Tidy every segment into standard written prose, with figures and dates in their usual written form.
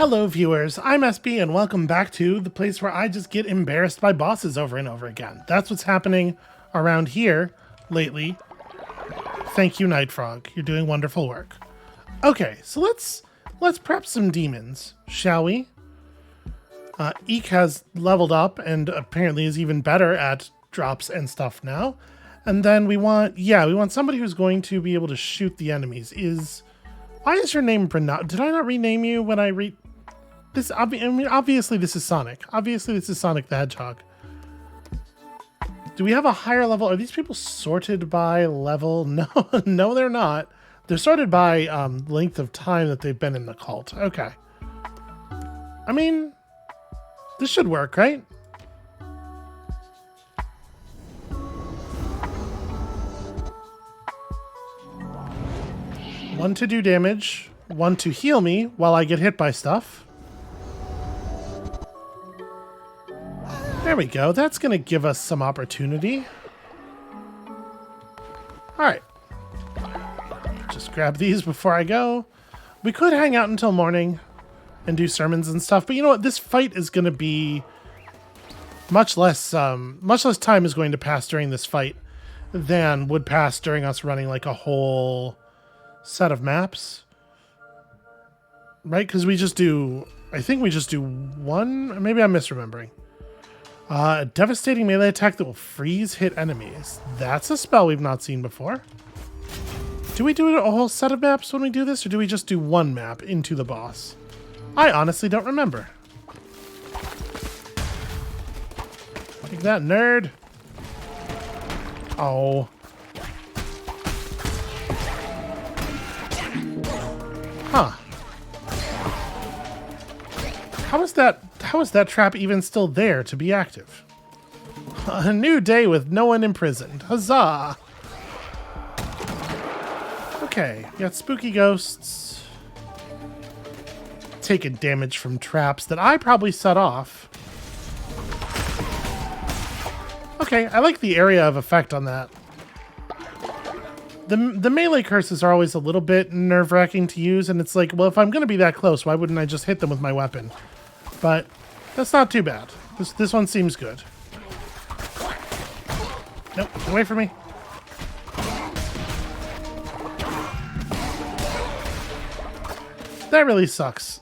Hello viewers, I'm SB and welcome back to the place where I just get embarrassed by bosses over and over again. That's what's happening around here lately. Thank you, Nightfrog. You're doing wonderful work. Okay, so let's prep some demons, shall we? Eek has leveled up and apparently is even better at drops and stuff now. And then we want somebody who's going to be able to shoot the enemies. Why is your name Brenna? Did I not rename you when I this? I mean, obviously this is Sonic. Obviously this is Sonic the Hedgehog. Do we have a higher level? Are these people sorted by level? No, no, they're not. They're sorted by length of time that they've been in the cult. Okay. I mean, this should work, right? One to do damage, one to heal me while I get hit by stuff. There we go. That's going to give us some opportunity. All right. Just grab these before I go. We could hang out until morning and do sermons and stuff, but you know what? This fight is going to be much less time is going to pass during this fight than would pass during us running like a whole set of maps, right? Because I think we just do one. Maybe I'm misremembering. A devastating melee attack that will freeze hit enemies. That's a spell we've not seen before. Do we do a whole set of maps when we do this, or do we just do one map into the boss? I honestly don't remember. Take that, nerd. Oh. Huh. How is that trap even still there to be active? A new day with no one imprisoned. Huzzah! Okay, we got spooky ghosts. Taking damage from traps that I probably set off. Okay, I like the area of effect on that. The melee curses are always a little bit nerve-wracking to use, and it's like, well, if I'm going to be that close, why wouldn't I just hit them with my weapon? But that's not too bad. This one seems good. Nope, get away from me. That really sucks.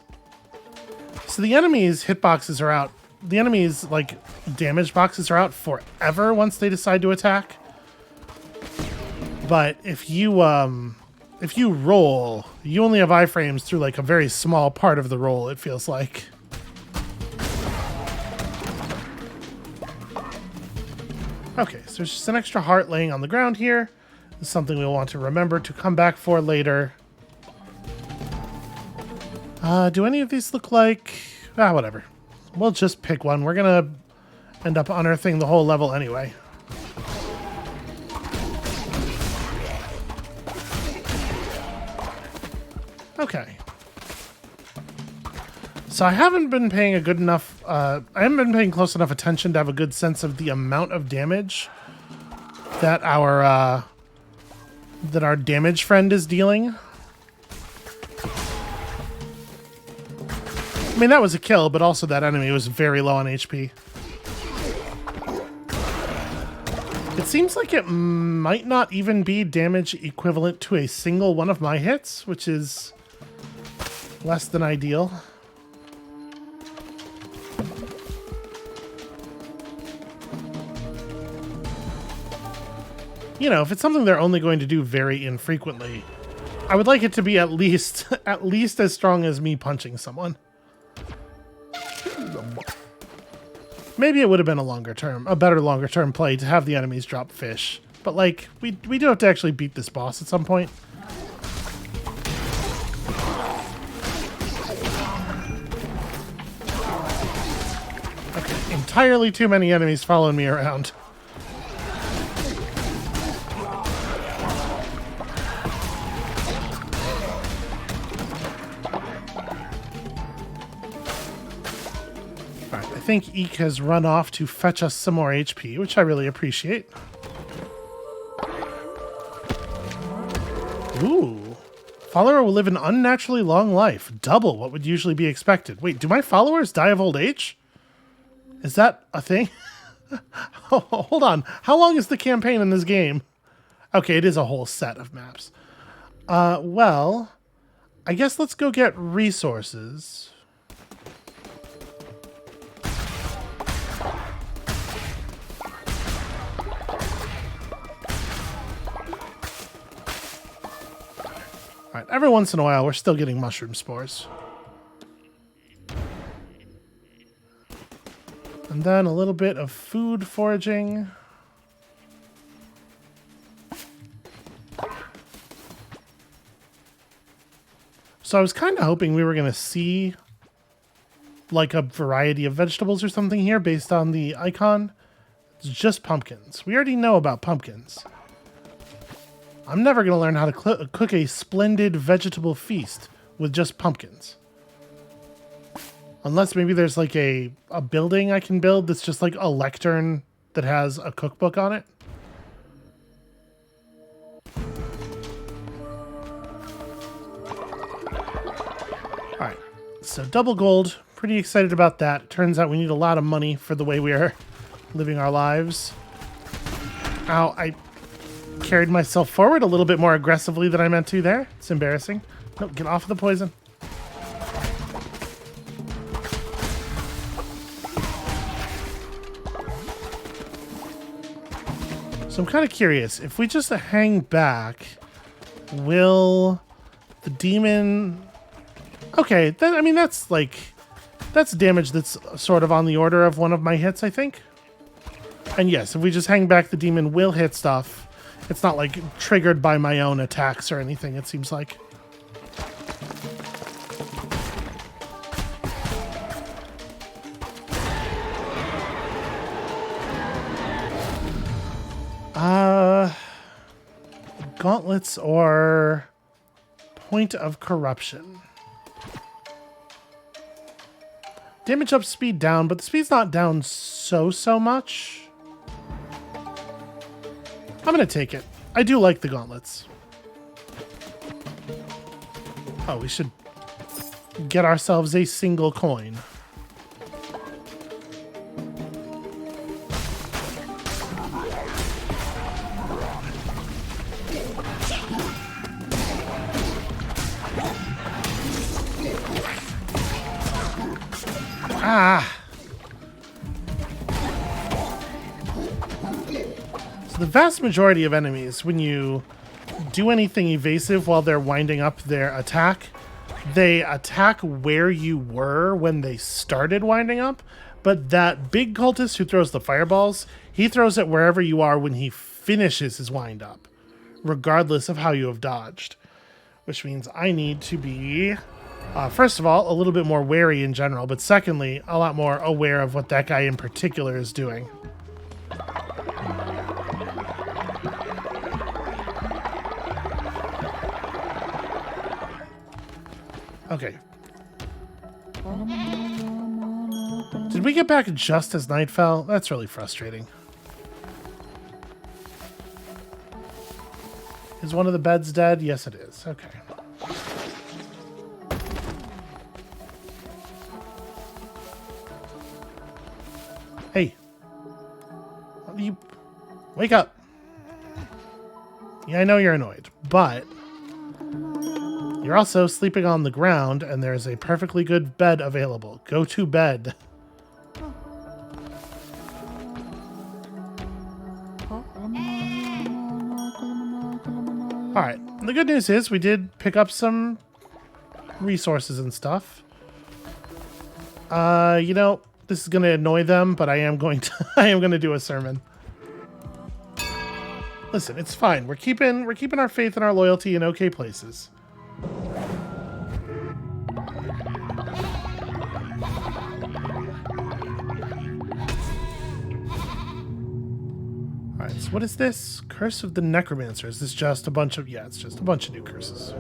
So the enemies' hitboxes are out. The enemies' like damage boxes are out forever once they decide to attack. But if you roll, you only have iframes through like a very small part of the roll, it feels like. Okay, so there's just an extra heart laying on the ground here. This is something we'll want to remember to come back for later. Do any of these look like... whatever. We'll just pick one. We're gonna end up unearthing the whole level anyway. Okay. So I haven't been paying I haven't been paying close enough attention to have a good sense of the amount of damage that our damage friend is dealing. I mean, that was a kill, but also that enemy was very low on HP. It seems like it might not even be damage equivalent to a single one of my hits, which is less than ideal. You know, if it's something they're only going to do very infrequently, I would like it to be at least as strong as me punching someone. Maybe it would have been a better longer term play to have the enemies drop fish. But like, we do have to actually beat this boss at some point. Okay, entirely too many enemies following me around. I think Eek has run off to fetch us some more HP, which I really appreciate. Ooh, Follower will live an unnaturally long life, double what would usually be expected. Wait, do my followers die of old age? Is that a thing? Oh, hold on. How long is the campaign in this game? Okay, it is a whole set of maps. Well, I guess let's go get resources. All right, every once in a while, we're still getting mushroom spores. And then a little bit of food foraging. So I was kind of hoping we were going to see like a variety of vegetables or something here based on the icon. It's just pumpkins. We already know about pumpkins. I'm never going to learn how to cook a splendid vegetable feast with just pumpkins. Unless maybe there's like a building I can build that's just like a lectern that has a cookbook on it. Alright, so double gold. Pretty excited about that. Turns out we need a lot of money for the way we are living our lives. Ow, I carried myself forward a little bit more aggressively than I meant to there. It's embarrassing. No, get off of the poison. So I'm kind of curious, if we just hang back, will the demon... Okay, I mean, that's damage that's sort of on the order of one of my hits, I think. And yes, if we just hang back, the demon will hit stuff. It's not like triggered by my own attacks or anything, it seems like. Gauntlets or point of corruption. Damage up, speed down, but the speed's not down so much. I'm gonna take it. I do like the gauntlets. Oh, we should get ourselves a single coin. Ah! So the vast majority of enemies, when you do anything evasive while they're winding up their attack, they attack where you were when they started winding up. But that big cultist who throws the fireballs, he throws it wherever you are when he finishes his wind up, regardless of how you have dodged. Which means I need to be... first of all, a little bit more wary in general, but secondly, a lot more aware of what that guy in particular is doing. Okay. Did we get back just as night fell? That's really frustrating. Is one of the beds dead? Yes, it is. Okay. Hey, you wake up. Yeah, I know you're annoyed, but you're also sleeping on the ground and there's a perfectly good bed available. Go to bed. All right, the good news is we did pick up some resources and stuff. You know, this is going to annoy them, but I am going to do a sermon. Listen, it's fine. We're keeping our faith and our loyalty in okay places. All right, so what is this? Curse of the Necromancer. Is this just a bunch of... Yeah, it's just a bunch of new curses.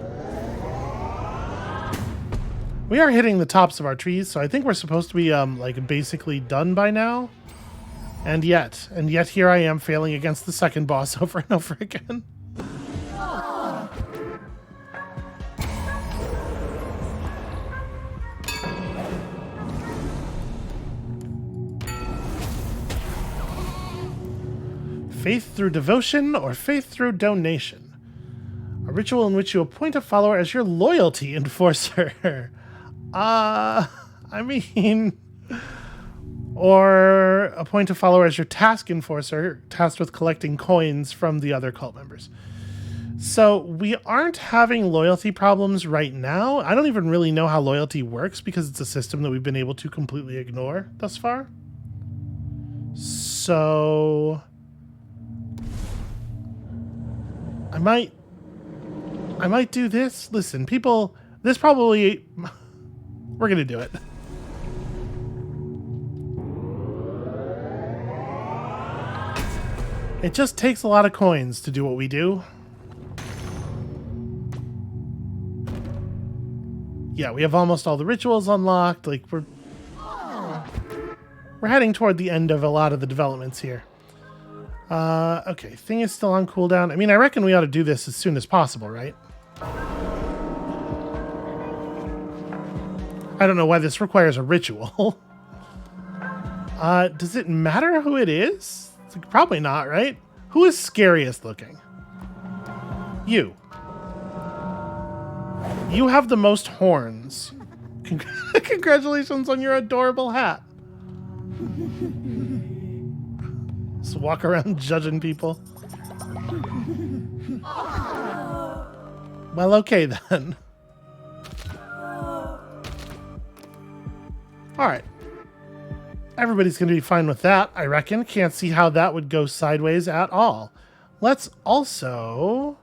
We are hitting the tops of our trees, so I think we're supposed to be, like, basically done by now. And yet here I am failing against the second boss over and over again. Faith through devotion or faith through donation. A ritual in which you appoint a follower as your loyalty enforcer. I mean... Or appoint a follower as your task enforcer, tasked with collecting coins from the other cult members. So we aren't having loyalty problems right now. I don't even really know how loyalty works because it's a system that we've been able to completely ignore thus far. So I might do this. Listen, people, this probably, we're going to do it. It just takes a lot of coins to do what we do. Yeah, we have almost all the rituals unlocked. Like, we're heading toward the end of a lot of the developments here. Okay, thing is still on cooldown. I mean, I reckon we ought to do this as soon as possible, right? I don't know why this requires a ritual. Does it matter who it is? It's like, probably not, right? Who is scariest looking? You. You have the most horns. Congratulations on your adorable hat. Just walk around judging people. Well, okay then. Alright. Everybody's going to be fine with that, I reckon. Can't see how that would go sideways at all. Let's also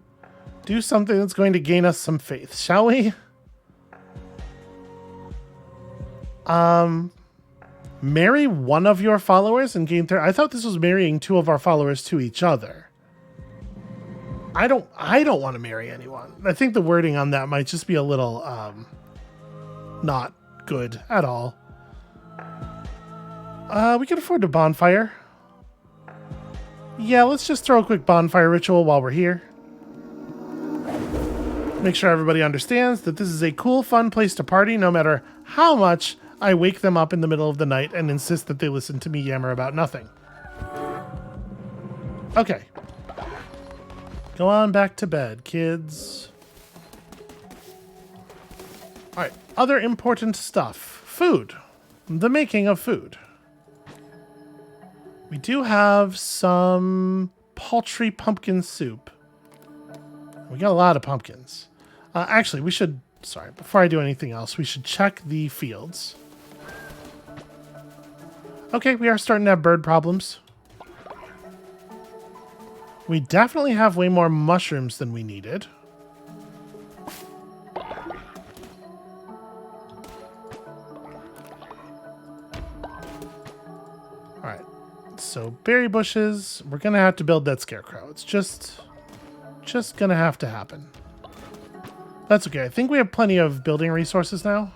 do something that's going to gain us some faith, shall we? Marry one of your followers and gain 30. I thought this was marrying two of our followers to each other. I don't want to marry anyone. I think the wording on that might just be a little not good at all. We can afford a bonfire. Yeah, let's just throw a quick bonfire ritual while we're here. Make sure everybody understands that this is a cool, fun place to party, no matter how much I wake them up in the middle of the night and insist that they listen to me yammer about nothing. Okay. Go on back to bed, kids. Alright, other important stuff. Food. The making of food. We do have some paltry pumpkin soup. We got a lot of pumpkins. Actually, we should... Sorry, before I do anything else, we should check the fields. Okay, we are starting to have bird problems. We definitely have way more mushrooms than we needed. Alright. So, berry bushes. We're going to have to build that scarecrow. It's just going to have to happen. That's okay. I think we have plenty of building resources now.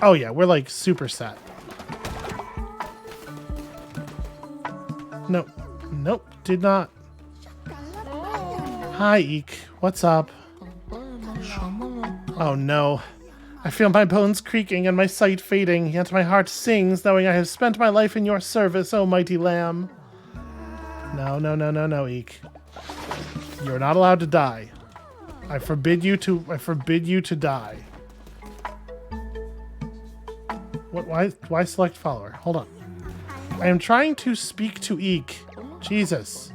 Oh yeah, we're like super set. Nope. Nope, did not. Hi, Eek. What's up? Oh no. I feel my bones creaking and my sight fading, yet my heart sings, knowing I have spent my life in your service, O mighty lamb. No, no, no, no, no, Eek. You're not allowed to die. I forbid you to die. What? Why select follower? Hold on. I am trying to speak to Eek. Jesus.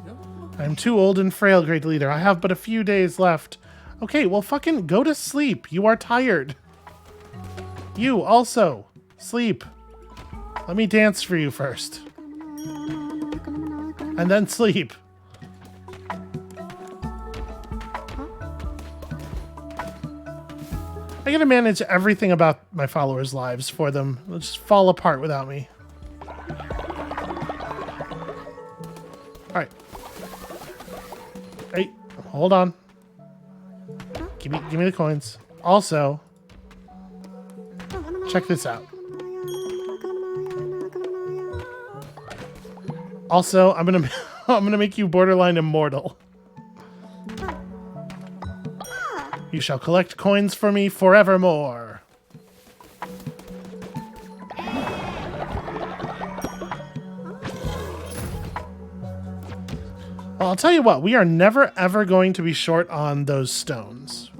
I am too old and frail, great leader. I have but a few days left. Okay, well fucking go to sleep. You are tired. You also. Sleep. Let me dance for you first. And then sleep. I gotta manage everything about my followers' lives for them. They'll just fall apart without me. Alright. Hey, hold on. Give me the coins. Also, check this out. Also, I'm gonna make you borderline immortal. You shall collect coins for me forevermore. Well, I'll tell you what, we are never ever going to be short on those stones.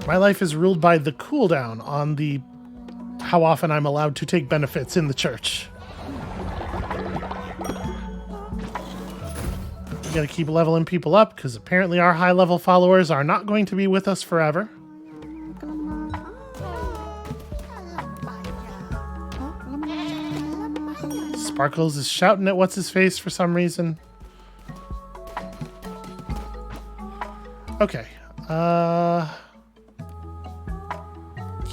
My life is ruled by the cooldown on the how often I'm allowed to take benefits in the church. We gotta keep leveling people up, because apparently our high-level followers are not going to be with us forever. Sparkles is shouting at what's-his-face for some reason. Okay. Yeah,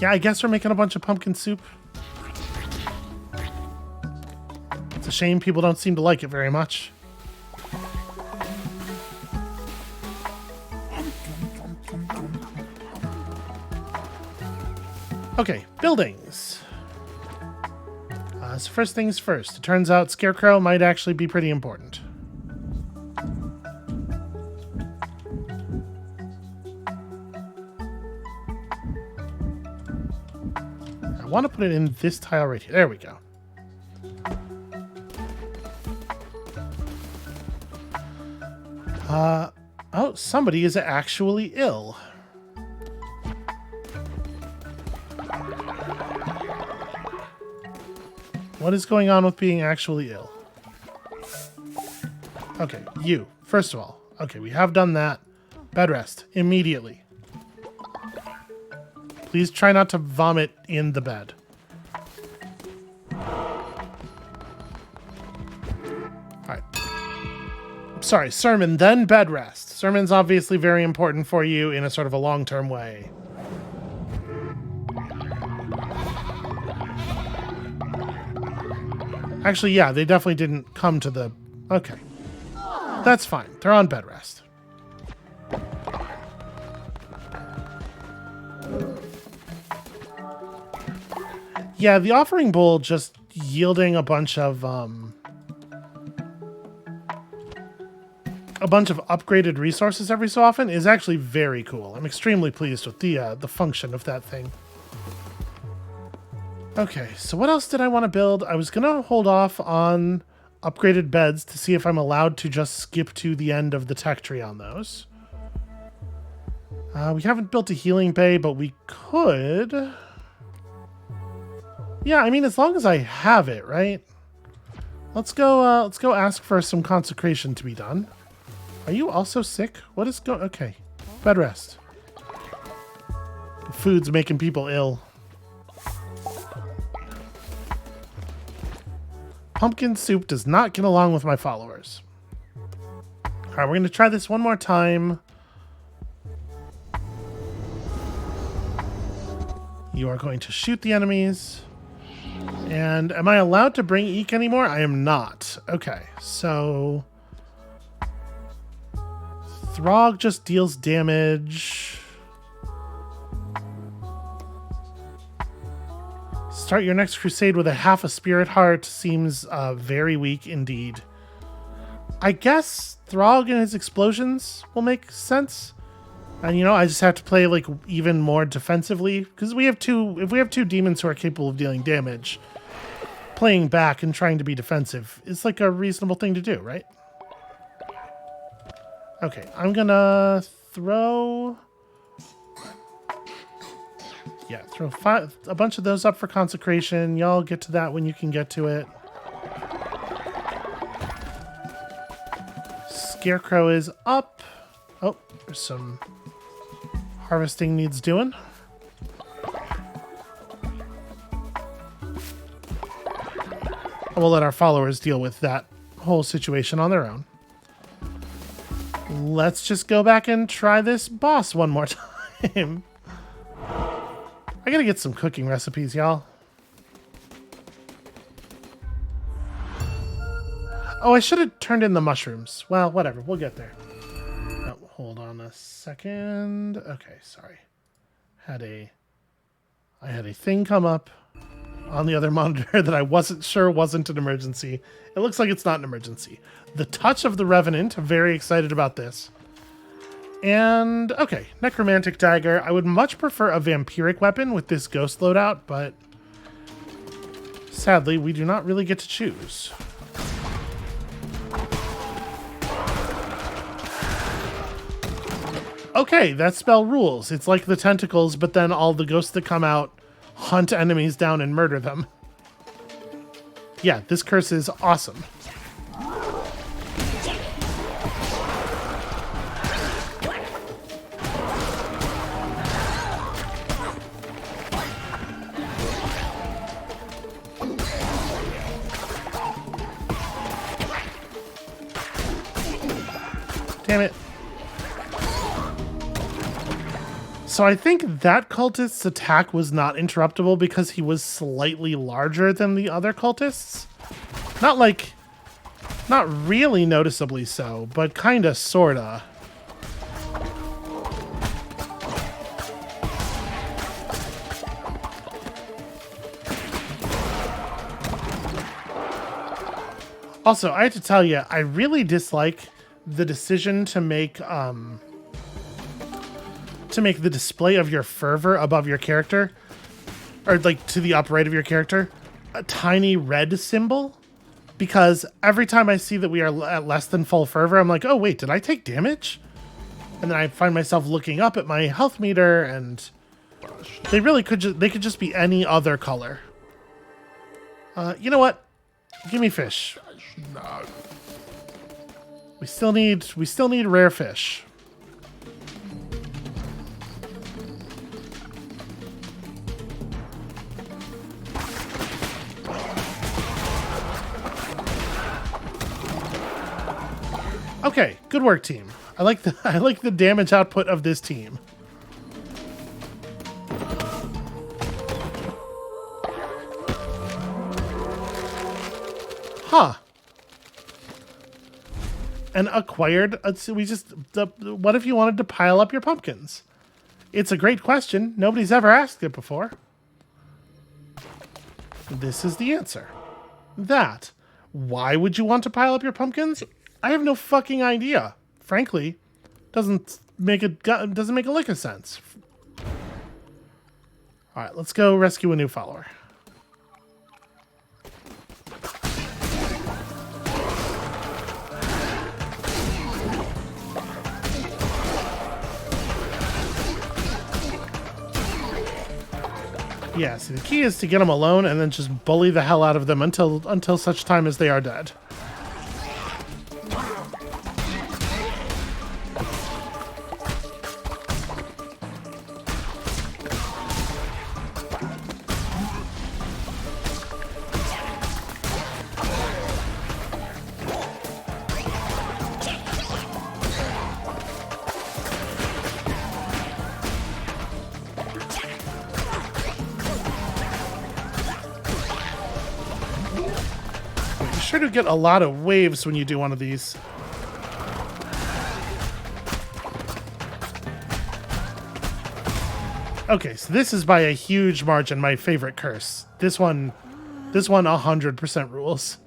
I guess we're making a bunch of pumpkin soup. It's a shame people don't seem to like it very much. Okay, buildings. So first things first. It turns out Scarecrow might actually be pretty important. I want to put it in this tile right here. There we go. Oh, somebody is actually ill. What is going on with being actually ill? Okay, you. First of all. Okay, we have done that. Bed rest. Immediately. Please try not to vomit in the bed. Alright. Sorry, sermon, then bed rest. Sermon's obviously very important for you in a sort of a long-term way. Actually, yeah, they definitely didn't come to the... Okay. That's fine. They're on bed rest. Yeah, the offering bowl just yielding a bunch of upgraded resources every so often is actually very cool. I'm extremely pleased with the function of that thing. Okay, so what else did I want to build? I was going to hold off on upgraded beds to see if I'm allowed to just skip to the end of the tech tree on those. We haven't built a healing bay, but we could... Yeah, I mean, as long as I have it, right? Let's go ask for some consecration to be done. Are you also sick? What is going... Okay. Bed rest. The food's making people ill. Pumpkin soup does not get along with my followers. Alright, we're going to try this one more time. You are going to shoot the enemies. And am I allowed to bring Eek anymore? I am not. Okay, so... Throg just deals damage. Start your next crusade with a half a spirit heart seems very weak indeed. I guess Throg and his explosions will make sense. And you know, I just have to play like even more defensively because if we have two demons who are capable of dealing damage, playing back and trying to be defensive is like a reasonable thing to do, right? Okay, I'm gonna throw... Yeah, throw a bunch of those up for consecration. Y'all get to that when you can get to it. Scarecrow is up. Oh, there's some harvesting needs doing. We'll let our followers deal with that whole situation on their own. Let's just go back and try this boss one more time. I gotta get some cooking recipes, y'all. Oh, I should have turned in the mushrooms. Well, whatever. We'll get there. Oh, hold on a second. Okay, sorry. I had a thing come up on the other monitor that I wasn't sure wasn't an emergency. It looks like it's not an emergency. The Touch of the Revenant. I'm very excited about this. And, okay, Necromantic Dagger. I would much prefer a vampiric weapon with this ghost loadout, but sadly, we do not really get to choose. Okay, that spell rules. It's like the tentacles, but then all the ghosts that come out hunt enemies down and murder them. Yeah, this curse is awesome. Damn it. So I think that cultist's attack was not interruptible because he was slightly larger than the other cultists. Not really noticeably so, but kinda, sorta. Also, I have to tell you, I really dislike the decision to make the display of your fervor above your character, or like to the upper right of your character, a tiny red symbol, because every time I see that we are at less than full fervor, I'm like, oh wait, did I take damage? And then I find myself looking up at my health meter, and they could just be any other color. You know what? Give me fish. We still need rare fish. Okay, good work, team. I like the damage output of this team. Huh. And acquired. What if you wanted to pile up your pumpkins? It's a great question. Nobody's ever asked it before. This is the answer. That. Why would you want to pile up your pumpkins? I have no fucking idea. Frankly, doesn't make a lick of sense. All right, let's go rescue a new follower. Yeah, see, the key is to get them alone and then just bully the hell out of them until such time as they are dead. Sure to get a lot of waves when you do one of these. Okay, so this is by a huge margin my favorite curse. This one 100% rules.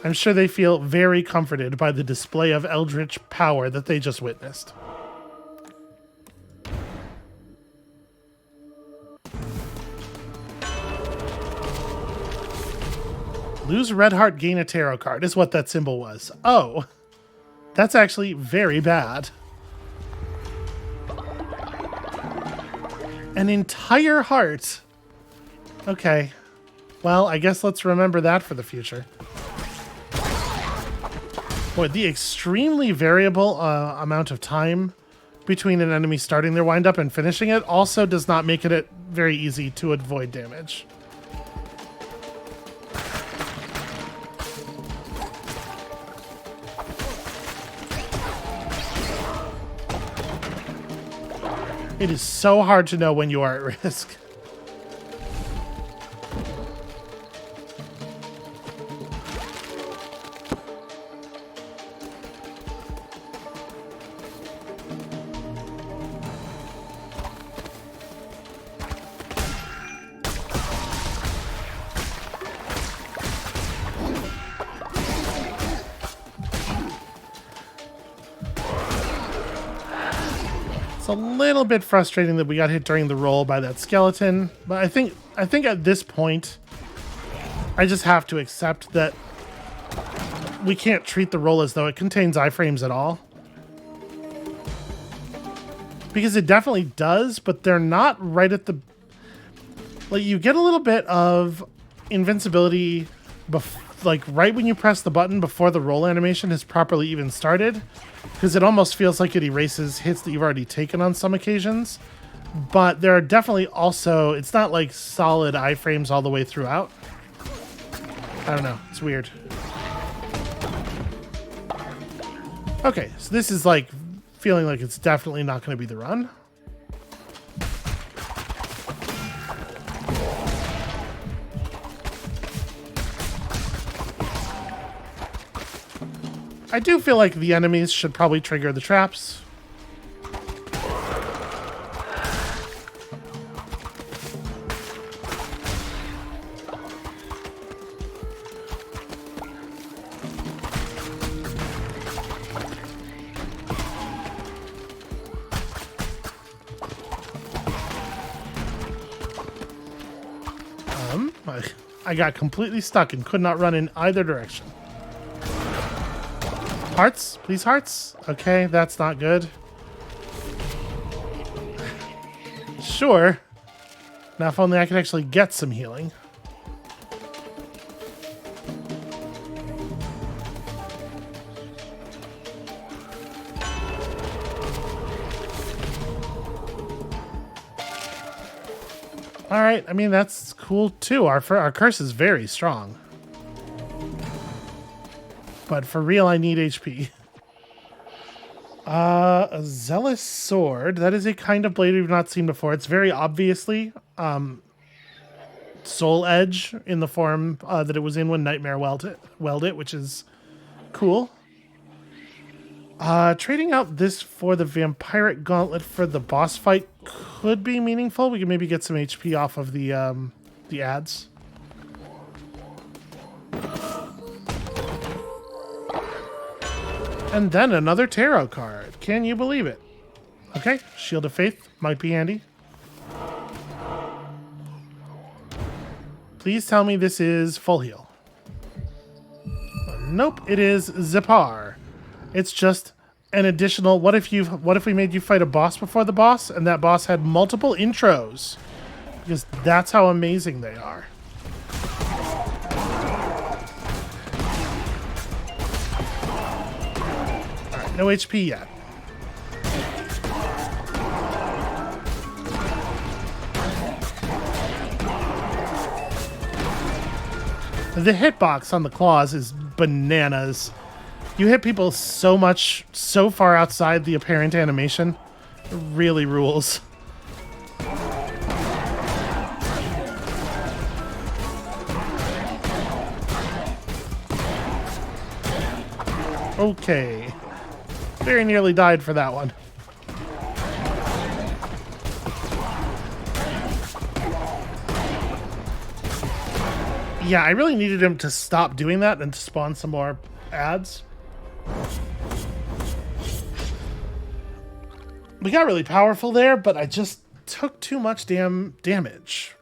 I'm sure they feel very comforted by the display of eldritch power that they just witnessed. Lose red heart, gain a tarot card is what that symbol was. Oh, that's actually very bad. An entire heart. Okay. Well, I guess let's remember that for the future. Boy, the extremely variable amount of time between an enemy starting their wind-up and finishing it also does not make it very easy to avoid damage. It is so hard to know when you are at risk. It's a little bit frustrating that we got hit during the roll by that skeleton, but I think at this point I just have to accept that we can't treat the roll as though it contains iframes at all. Because it definitely does, but they're not right at the... Like, you get a little bit of invincibility, like, right when you press the button before the roll animation has properly even started. Because it almost feels like it erases hits that you've already taken on some occasions. But there are definitely also... It's not, like, solid iframes all the way throughout. I don't know. It's weird. Okay, so this is, like... feeling like it's definitely not going to be the run. I do feel like the enemies should probably trigger the traps. I got completely stuck and could not run in either direction. Hearts? Please, hearts? Okay, that's not good. Sure. Now, if only I could actually get some healing. All right, I mean, that's cool too. Our curse is very strong. But for real, I need HP. A zealous sword. That is a kind of blade we've not seen before. It's very obviously soul edge in the form that it was in when Nightmare weld it, which is cool. Trading out this for the Vampiric Gauntlet for the boss fight could be meaningful. We could maybe get some HP off of the ads. And then another tarot card. Can you believe it? Okay, Shield of Faith might be handy. Please tell me this is full heal. Nope, it is Zipar. It's just an additional... What if we made you fight a boss before the boss, and that boss had multiple intros? Because that's how amazing they are. Alright, no HP yet. The hitbox on the claws is bananas. You hit people so much, so far outside the apparent animation. It really rules. Okay. Very nearly died for that one. Yeah, I really needed him to stop doing that and to spawn some more ads. We got really powerful there, but I just took too much damage.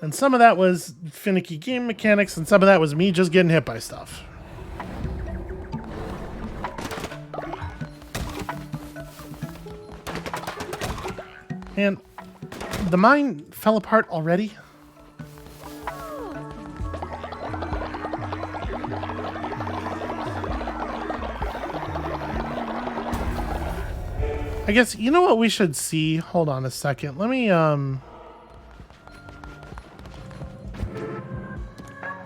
And some of that was finicky game mechanics, and some of that was me just getting hit by stuff. And the mine fell apart already. I guess, you know what we should see? Hold on a second. Let me,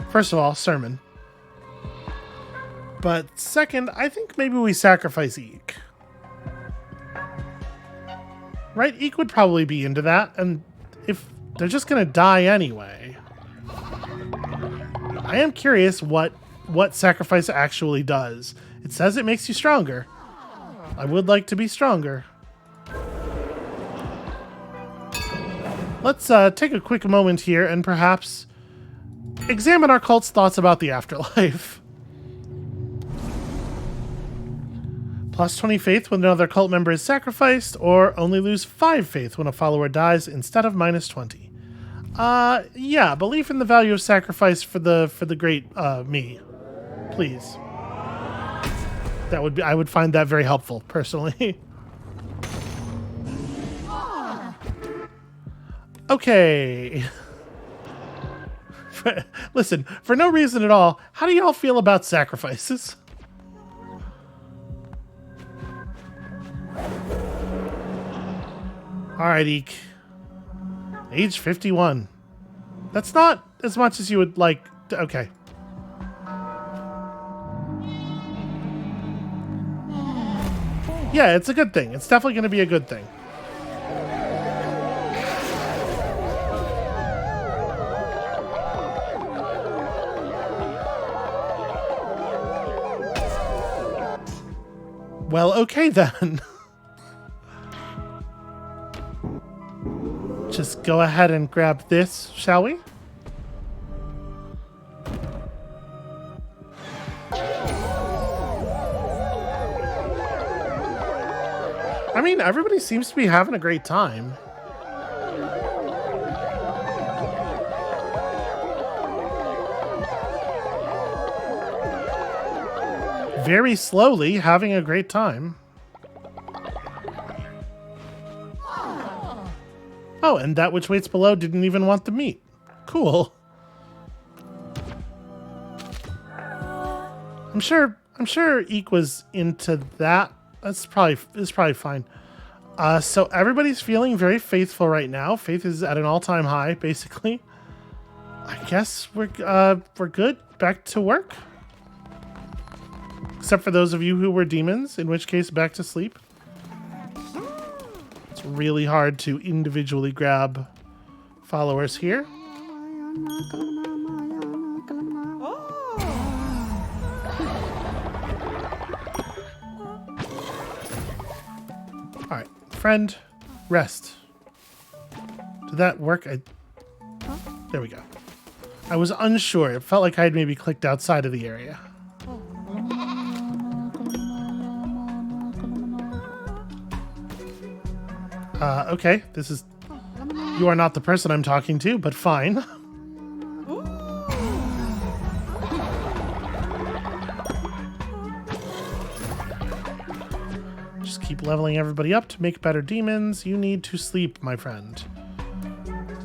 first of all, sermon. But second, I think maybe we sacrifice Eek. Right? Eek would probably be into that, and if they're just gonna die anyway. I am curious what sacrifice actually does. It says it makes you stronger. I would like to be stronger. Let's take a quick moment here and perhaps examine our cult's thoughts about the afterlife. Plus 20 faith when another cult member is sacrificed, or only lose 5 faith when a follower dies instead of minus 20. Yeah, belief in the value of sacrifice for the great me. Please. That would be, I would find that very helpful, personally. Okay. Listen, for no reason at all, how do y'all feel about sacrifices? Alright, Eek. Age 51. That's not as much as you would like. Okay. Yeah, it's a good thing. It's definitely going to be a good thing. Well, okay then. Just go ahead and grab this, shall we? I mean, everybody seems to be having a great time. Very slowly having a great time. Oh, and that which waits below didn't even want the meat. Cool. I'm sure Eek was into that. It's probably fine. So everybody's feeling very faithful right now. Faith is at an all-time high, basically. I guess we're good. Back to work. Except for those of you who were demons, in which case back to sleep. It's really hard to individually grab followers here. Alright, friend, rest. Did that work? There we go. I was unsure. It felt like I had maybe clicked outside of the area. Okay, this is... You are not the person I'm talking to, but fine. Just keep leveling everybody up to make better demons. You need to sleep, my friend.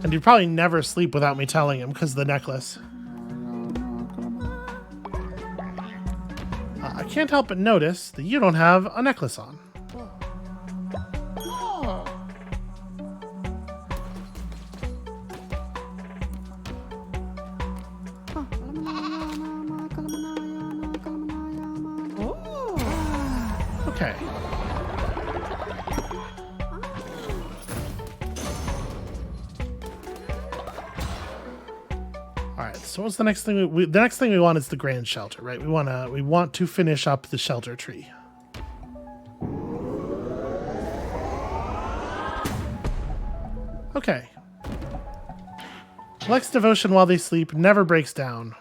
And you'd probably never sleep without me telling him, because of the necklace. I can't help but notice that you don't have a necklace on. Okay. All right. So what's the next thing? The next thing we want is the grand shelter, right? We want to finish up the shelter tree. Okay. Collects devotion while they sleep. Never breaks down.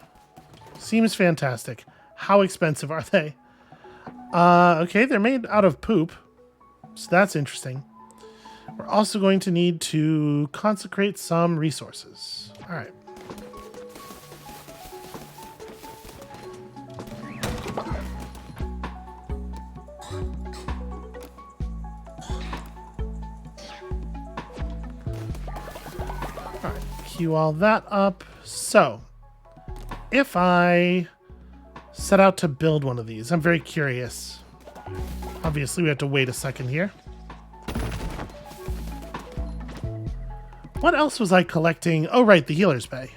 Seems fantastic. How expensive are they? Okay, they're made out of poop, so that's interesting. We're also going to need to consecrate some resources. All right. All right, queue all that up. So, if I set out to build one of these, I'm very curious. Obviously, we have to wait a second here. What else was I collecting? Oh, right, the healer's bay.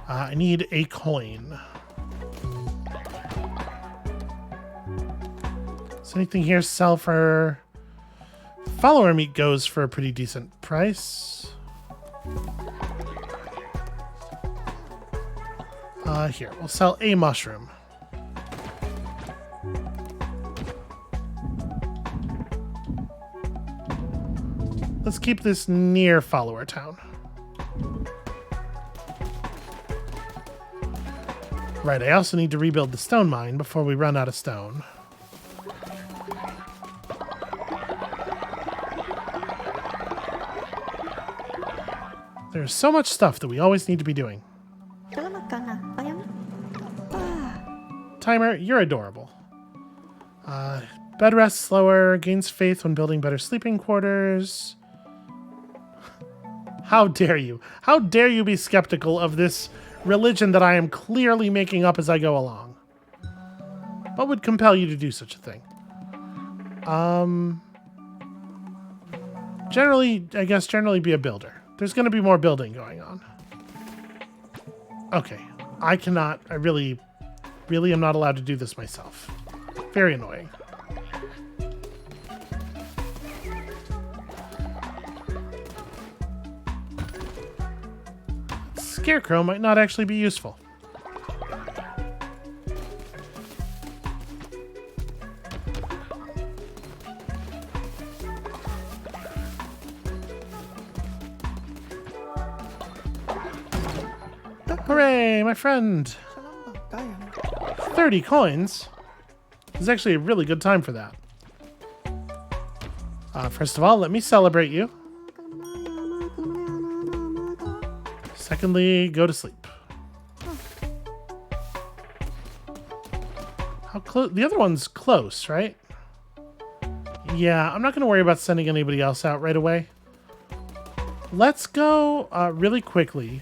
I need a coin. Is anything here sell for... Follower meat goes for a pretty decent price. Here, we'll sell a mushroom. Let's keep this near follower town. Right, I also need to rebuild the stone mine before we run out of stone. There's so much stuff that we always need to be doing. Timer, you're adorable. Bed rest slower, gains faith when building better sleeping quarters. How dare you? How dare you be skeptical of this religion that I am clearly making up as I go along? What would compel you to do such a thing? Generally be a builder. There's going to be more building going on. Okay. I really am not allowed to do this myself. Very annoying. Scarecrow might not actually be useful. Hooray, my friend! 30 coins? This is actually a really good time for that. First of all, let me celebrate you. Secondly, go to sleep. How close? The other one's close, right? Yeah, I'm not going to worry about sending anybody else out right away. Let's go really quickly.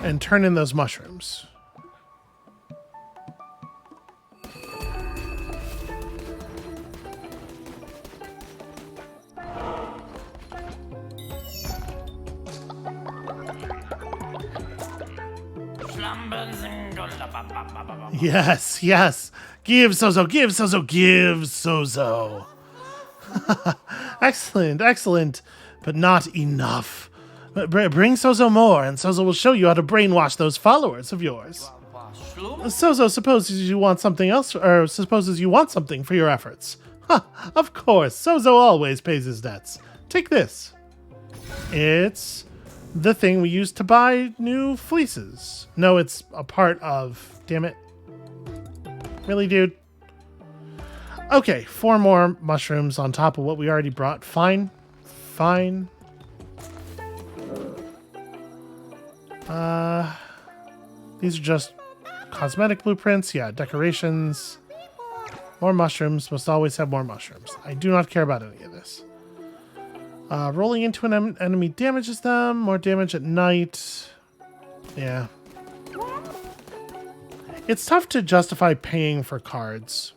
And turn in those mushrooms. Yes, yes. Give Sozo, give Sozo, give Sozo. Excellent, excellent, but not enough. Bring Sozo more, and Sozo will show you how to brainwash those followers of yours. Sozo supposes you want something else, or supposes you want something for your efforts. Of course, Sozo always pays his debts. Take this. It's the thing we used to buy new fleeces. No, it's a part of... Damn it. Really, dude? Okay, 4 more mushrooms on top of what we already brought. Fine. Fine. These are just cosmetic blueprints. Yeah, decorations. More mushrooms. Must always have more mushrooms. I do not care about any of this. Rolling into an enemy damages them. More damage at night. Yeah. It's tough to justify paying for cards.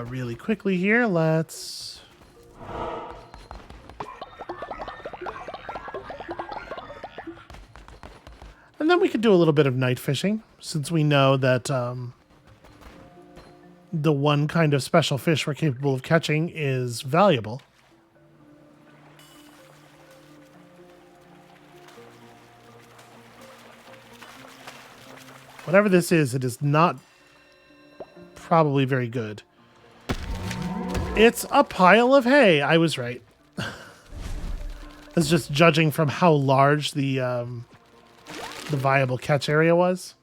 Really quickly here, let's... And then we could do a little bit of night fishing, since we know that the one kind of special fish we're capable of catching is valuable. Whatever this is, it is not probably very good. It's a pile of hay. I was right. It's just judging from how large the viable catch area was.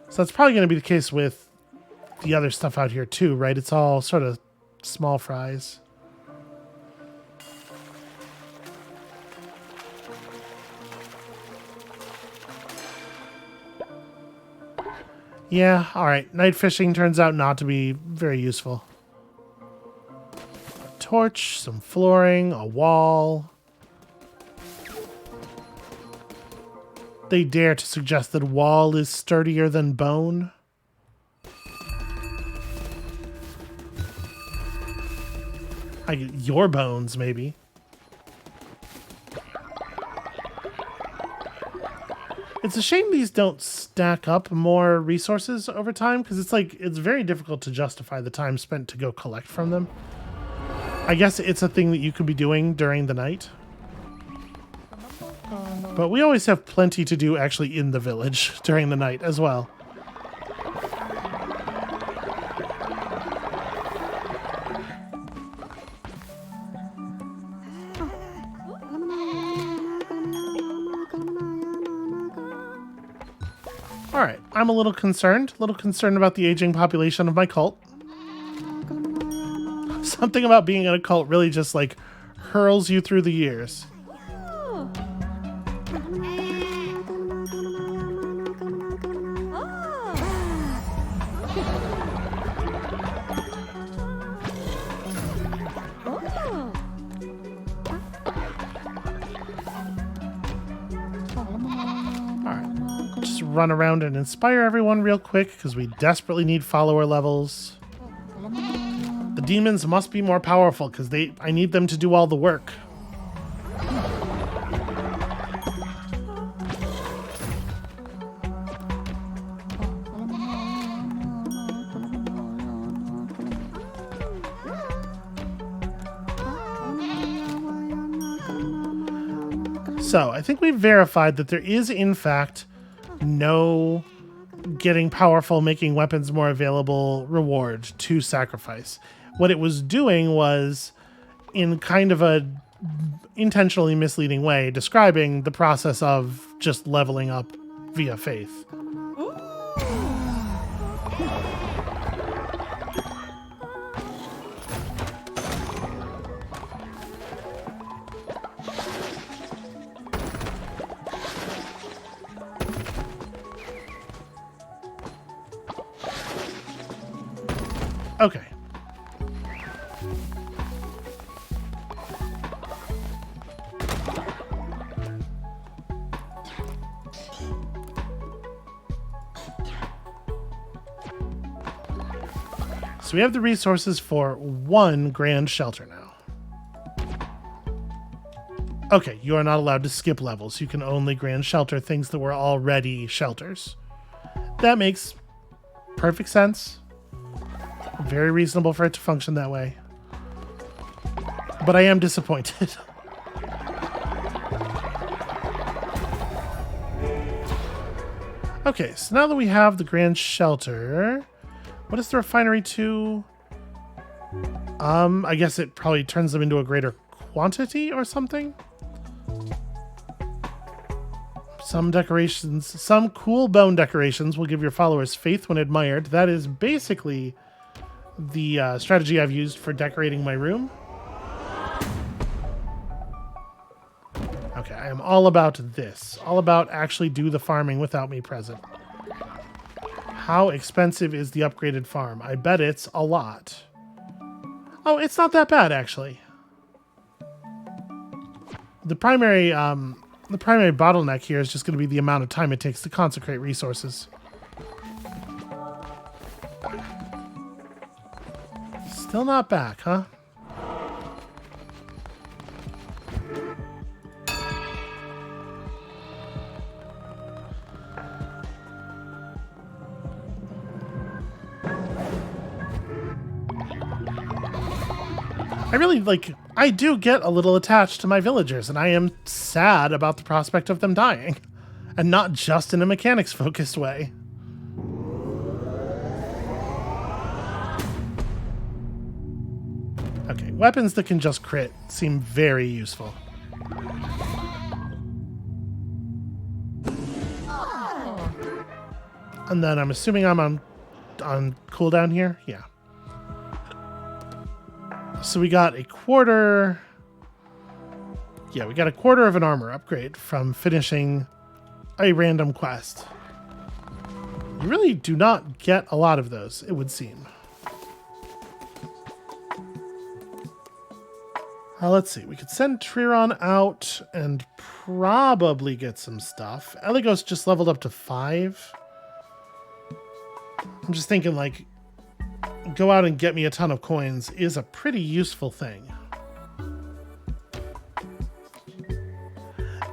So that's probably going to be the case with the other stuff out here too, right? It's all sort of small fries. Yeah, alright. Night fishing turns out not to be very useful. A torch, some flooring, a wall. They dare to suggest that wall is sturdier than bone. Your bones, maybe. It's a shame these don't stack up more resources over time, because it's very difficult to justify the time spent to go collect from them. I guess it's a thing that you could be doing during the night. But we always have plenty to do actually in the village during the night as well. Alright, I'm a little concerned about the aging population of my cult. Something about being in a cult really just like hurls you through the years. Run around and inspire everyone real quick because we desperately need follower levels. The demons must be more powerful because I need them to do all the work. So I think we've verified that there is in fact no getting powerful, making weapons more available reward to sacrifice. What it was doing was, in kind of a intentionally misleading way, describing the process of just leveling up via faith. Okay. So we have the resources for one grand shelter now. Okay, you are not allowed to skip levels. You can only grand shelter things that were already shelters. That makes perfect sense. Very reasonable for it to function that way. But I am disappointed. Okay, so now that we have the grand shelter, what is the refinery to? I guess it probably turns them into a greater quantity or something? Some decorations, some cool bone decorations will give your followers faith when admired. That is basically the strategy I've used for decorating my room. Okay, I am all about this. All about actually do the farming without me present. How expensive is the upgraded farm? I bet it's a lot. Oh, it's not that bad, actually. The primary bottleneck here is just going to be the amount of time it takes to consecrate resources. Still not back, huh? I do get a little attached to my villagers, and I am sad about the prospect of them dying. And not just in a mechanics-focused way. Okay, weapons that can just crit seem very useful. And then I'm assuming I'm on cooldown here? Yeah. So we got a quarter... Yeah, we got a quarter of an armor upgrade from finishing a random quest. You really do not get a lot of those, it would seem. Let's see. We could send Triron out and probably get some stuff. Eligos just leveled up to 5. I'm just thinking, like, go out and get me a ton of coins is a pretty useful thing.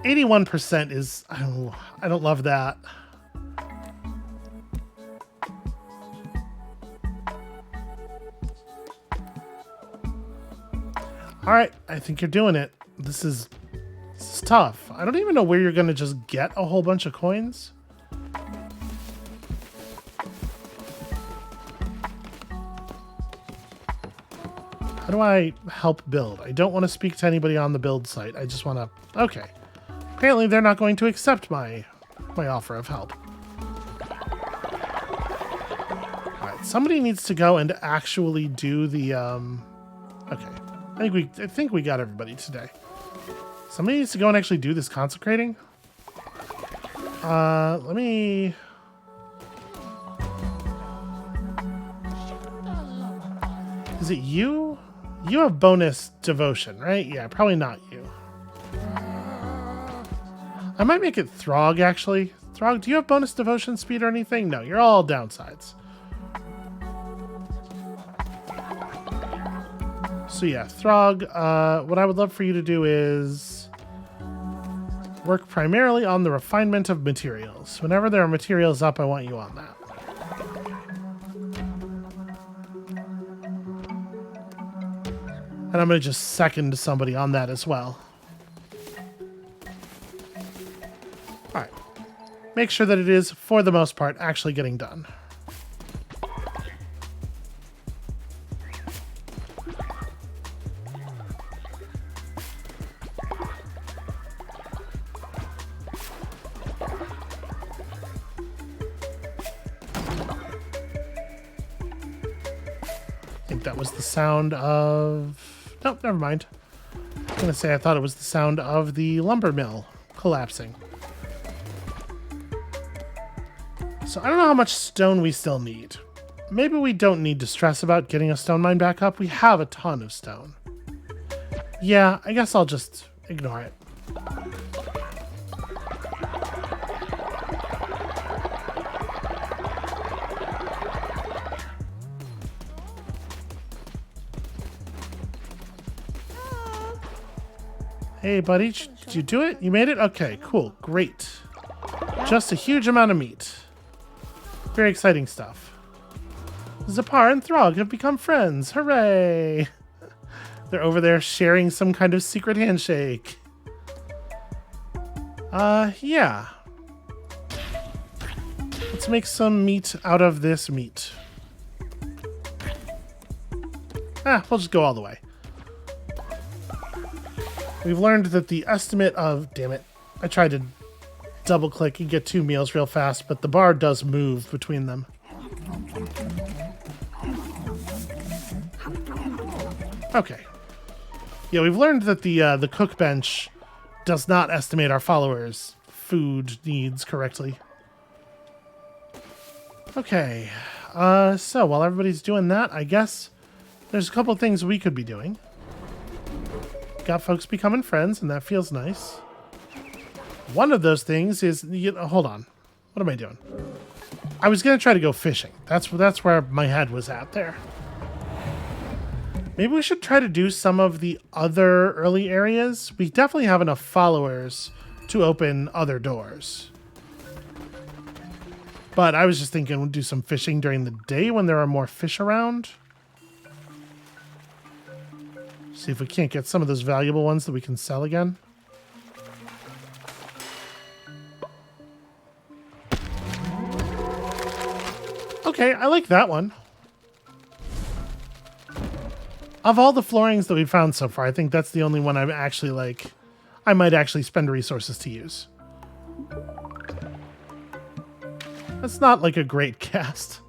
81% is... I don't love that. Alright, I think you're doing it. This is tough. I don't even know where you're going to just get a whole bunch of coins. How do I help build? I don't want to speak to anybody on the build site. I just want to... Okay. Apparently they're not going to accept my offer of help. Somebody needs to go and actually do the, okay. I think we got everybody today. Somebody needs to go and actually do this consecrating. Let me... Is it you? You have bonus devotion, right? Yeah, probably not you. I might make it Throg, actually. Throg, do you have bonus devotion speed or anything? No, you're all downsides. So yeah, Throg, what I would love for you to do is work primarily on the refinement of materials. Whenever there are materials up, I want you on that. And I'm going to just second somebody on that as well. Alright. Make sure that it is, for the most part, actually getting done. I think that was the sound of... Nope, never mind. I was going to say I thought it was the sound of the lumber mill collapsing. So I don't know how much stone we still need. Maybe we don't need to stress about getting a stone mine back up. We have a ton of stone. Yeah, I guess I'll just ignore it. Hey, buddy, did you do it? You made it? Okay, cool, great. Just a huge amount of meat. Very exciting stuff. Zapar and Throg have become friends. Hooray! They're over there sharing some kind of secret handshake. Yeah. Let's make some meat out of this meat. We'll just go all the way. We've learned that the estimate of... Damn it. I tried to double click and get 2 meals real fast, but the bar does move between them. Okay. Yeah, we've learned that the cook bench does not estimate our followers' food needs correctly. Okay. So while everybody's doing that, I guess there's a couple of things we could be doing. Got folks becoming friends, and that feels nice. One of those things is... hold on. What am I doing? I was going to try to go fishing. That's where my head was at there. Maybe we should try to do some of the other early areas. We definitely have enough followers to open other doors. But I was just thinking we'll do some fishing during the day when there are more fish around. See if we can't get some of those valuable ones that we can sell again. Okay, I like that one. Of all the floorings that we've found so far, I think that's the only one I'm actually like... I might actually spend resources to use. That's not like a great cast.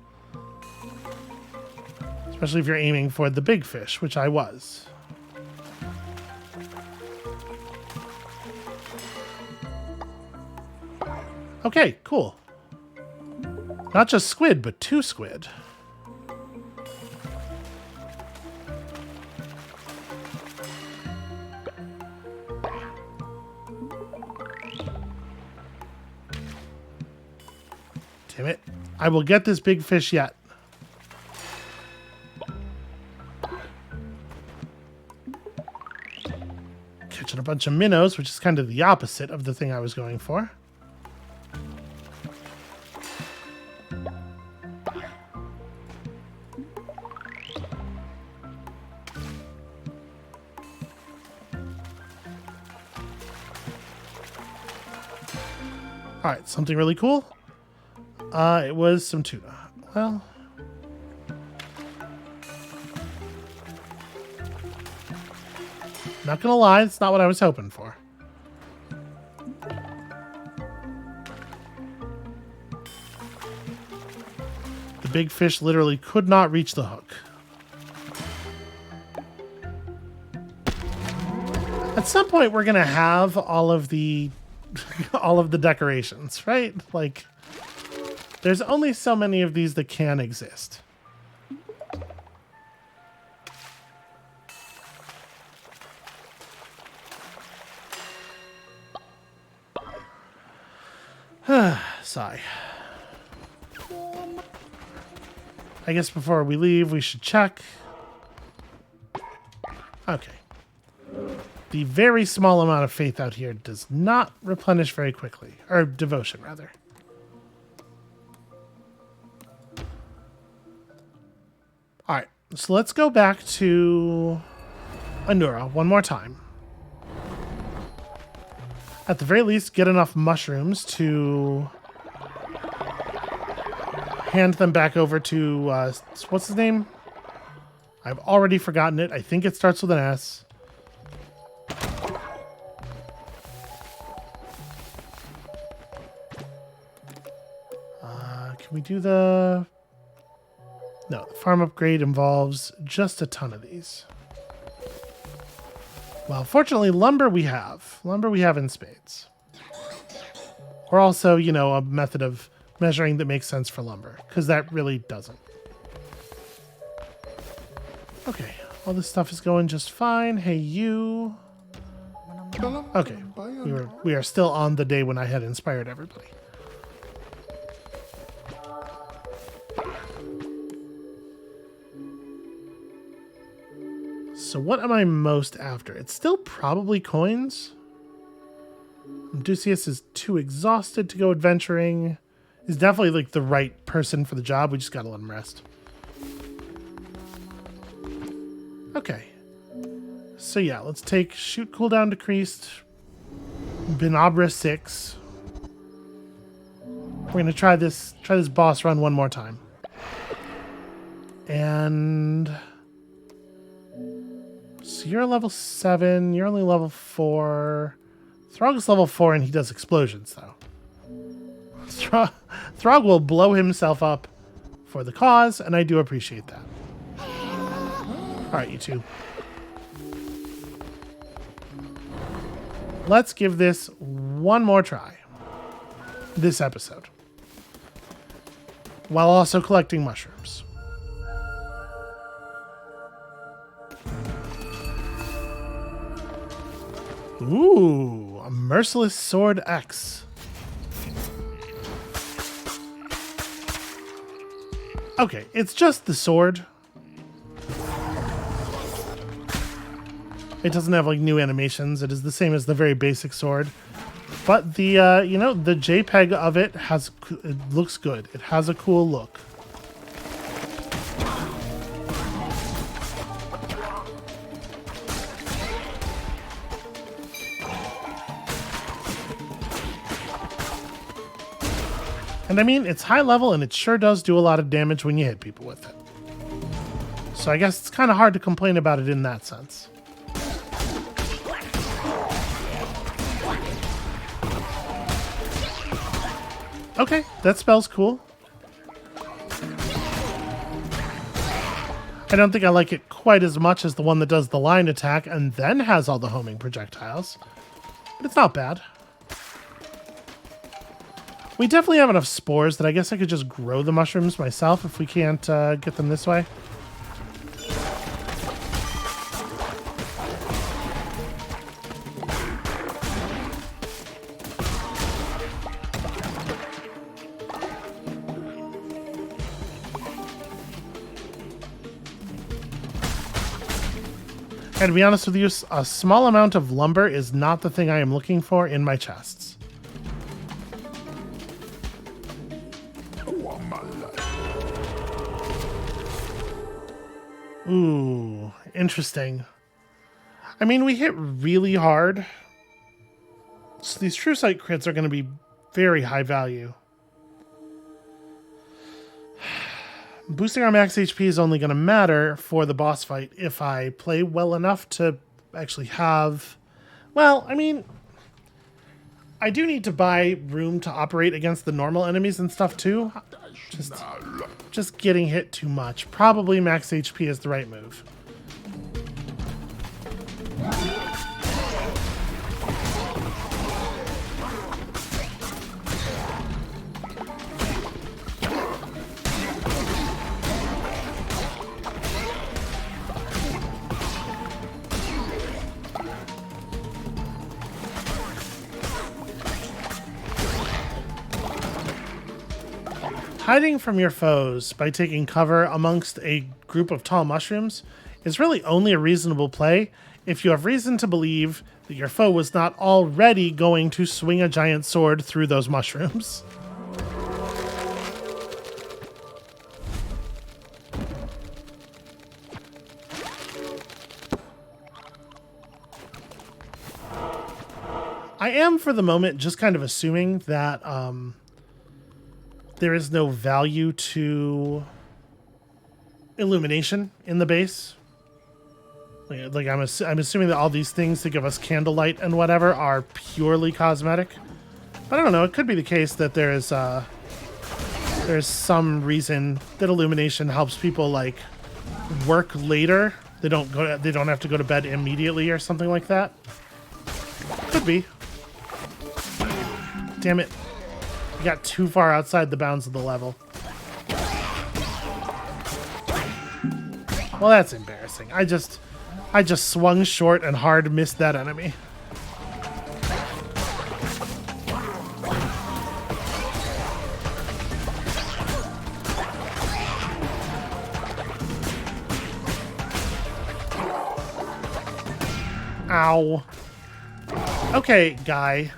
Especially if you're aiming for the big fish, which I was. Okay, cool. Not just squid, but 2 squid. Damn it. I will get this big fish yet. Catching a bunch of minnows, which is kind of the opposite of the thing I was going for. Alright, something really cool. It was some tuna. Well... not gonna lie, it's not what I was hoping for. The big fish literally could not reach the hook. At some point, we're gonna have all of the all of the decorations, right? Like, there's only so many of these that can exist. Sigh. I guess before we leave, we should check. Okay. The very small amount of faith out here does not replenish very quickly. Or devotion, rather. Alright, so let's go back to Anura one more time. At the very least, get enough mushrooms to hand them back over to, what's his name? I've already forgotten it. I think it starts with an S. Can we do the... No, the farm upgrade involves just a ton of these. Well, fortunately, lumber we have. Lumber we have in spades. Or also, you know, a method of measuring that makes sense for lumber, because that really doesn't. Okay, all this stuff is going just fine. Hey, you. Okay, we are still on the day when I had inspired everybody. So what am I most after? It's still probably coins. Odysseus is too exhausted to go adventuring. He's definitely like the right person for the job. We just gotta let him rest. Okay. So yeah, let's take shoot cooldown decreased. Binabra 6. We're gonna try this boss run one more time. And so you're level 7, you're only level 4. Throg is level 4 and he does explosions, though. Throg will blow himself up for the cause, and I do appreciate that. Alright, you two. Let's give this one more try. This episode. While also collecting mushrooms. Ooh, a Merciless Sword X. Okay, it's just the sword. It doesn't have like new animations. It is the same as the very basic sword. But the, you know, the JPEG of it looks good. It has a cool look. And I mean, it's high level and it sure does do a lot of damage when you hit people with it. So I guess it's kind of hard to complain about it in that sense. Okay, that spell's cool. I don't think I like it quite as much as the one that does the line attack and then has all the homing projectiles. But it's not bad. We definitely have enough spores that I guess I could just grow the mushrooms myself if we can't get them this way. And to be honest with you, a small amount of lumber is not the thing I am looking for in my chests. Ooh, interesting. I mean, we hit really hard. So these True Sight crits are going to be very high value. Boosting our max HP is only going to matter for the boss fight if I play well enough to actually have... Well, I mean... I do need to buy room to operate against the normal enemies and stuff too. Just getting hit too much. Probably max HP is the right move. Hiding from your foes by taking cover amongst a group of tall mushrooms is really only a reasonable play if you have reason to believe that your foe was not already going to swing a giant sword through those mushrooms. I am, for the moment, just kind of assuming that there is no value to illumination in the base. Like I'm assuming that all these things that give us candlelight and whatever are purely cosmetic. But I don't know. It could be the case that there's some reason that illumination helps people like work later. They don't have to go to bed immediately or something like that. Could be. Damn it. I got too far outside the bounds of the level. Well, that's embarrassing. I just swung short and hard missed that enemy. Ow. Okay, guy.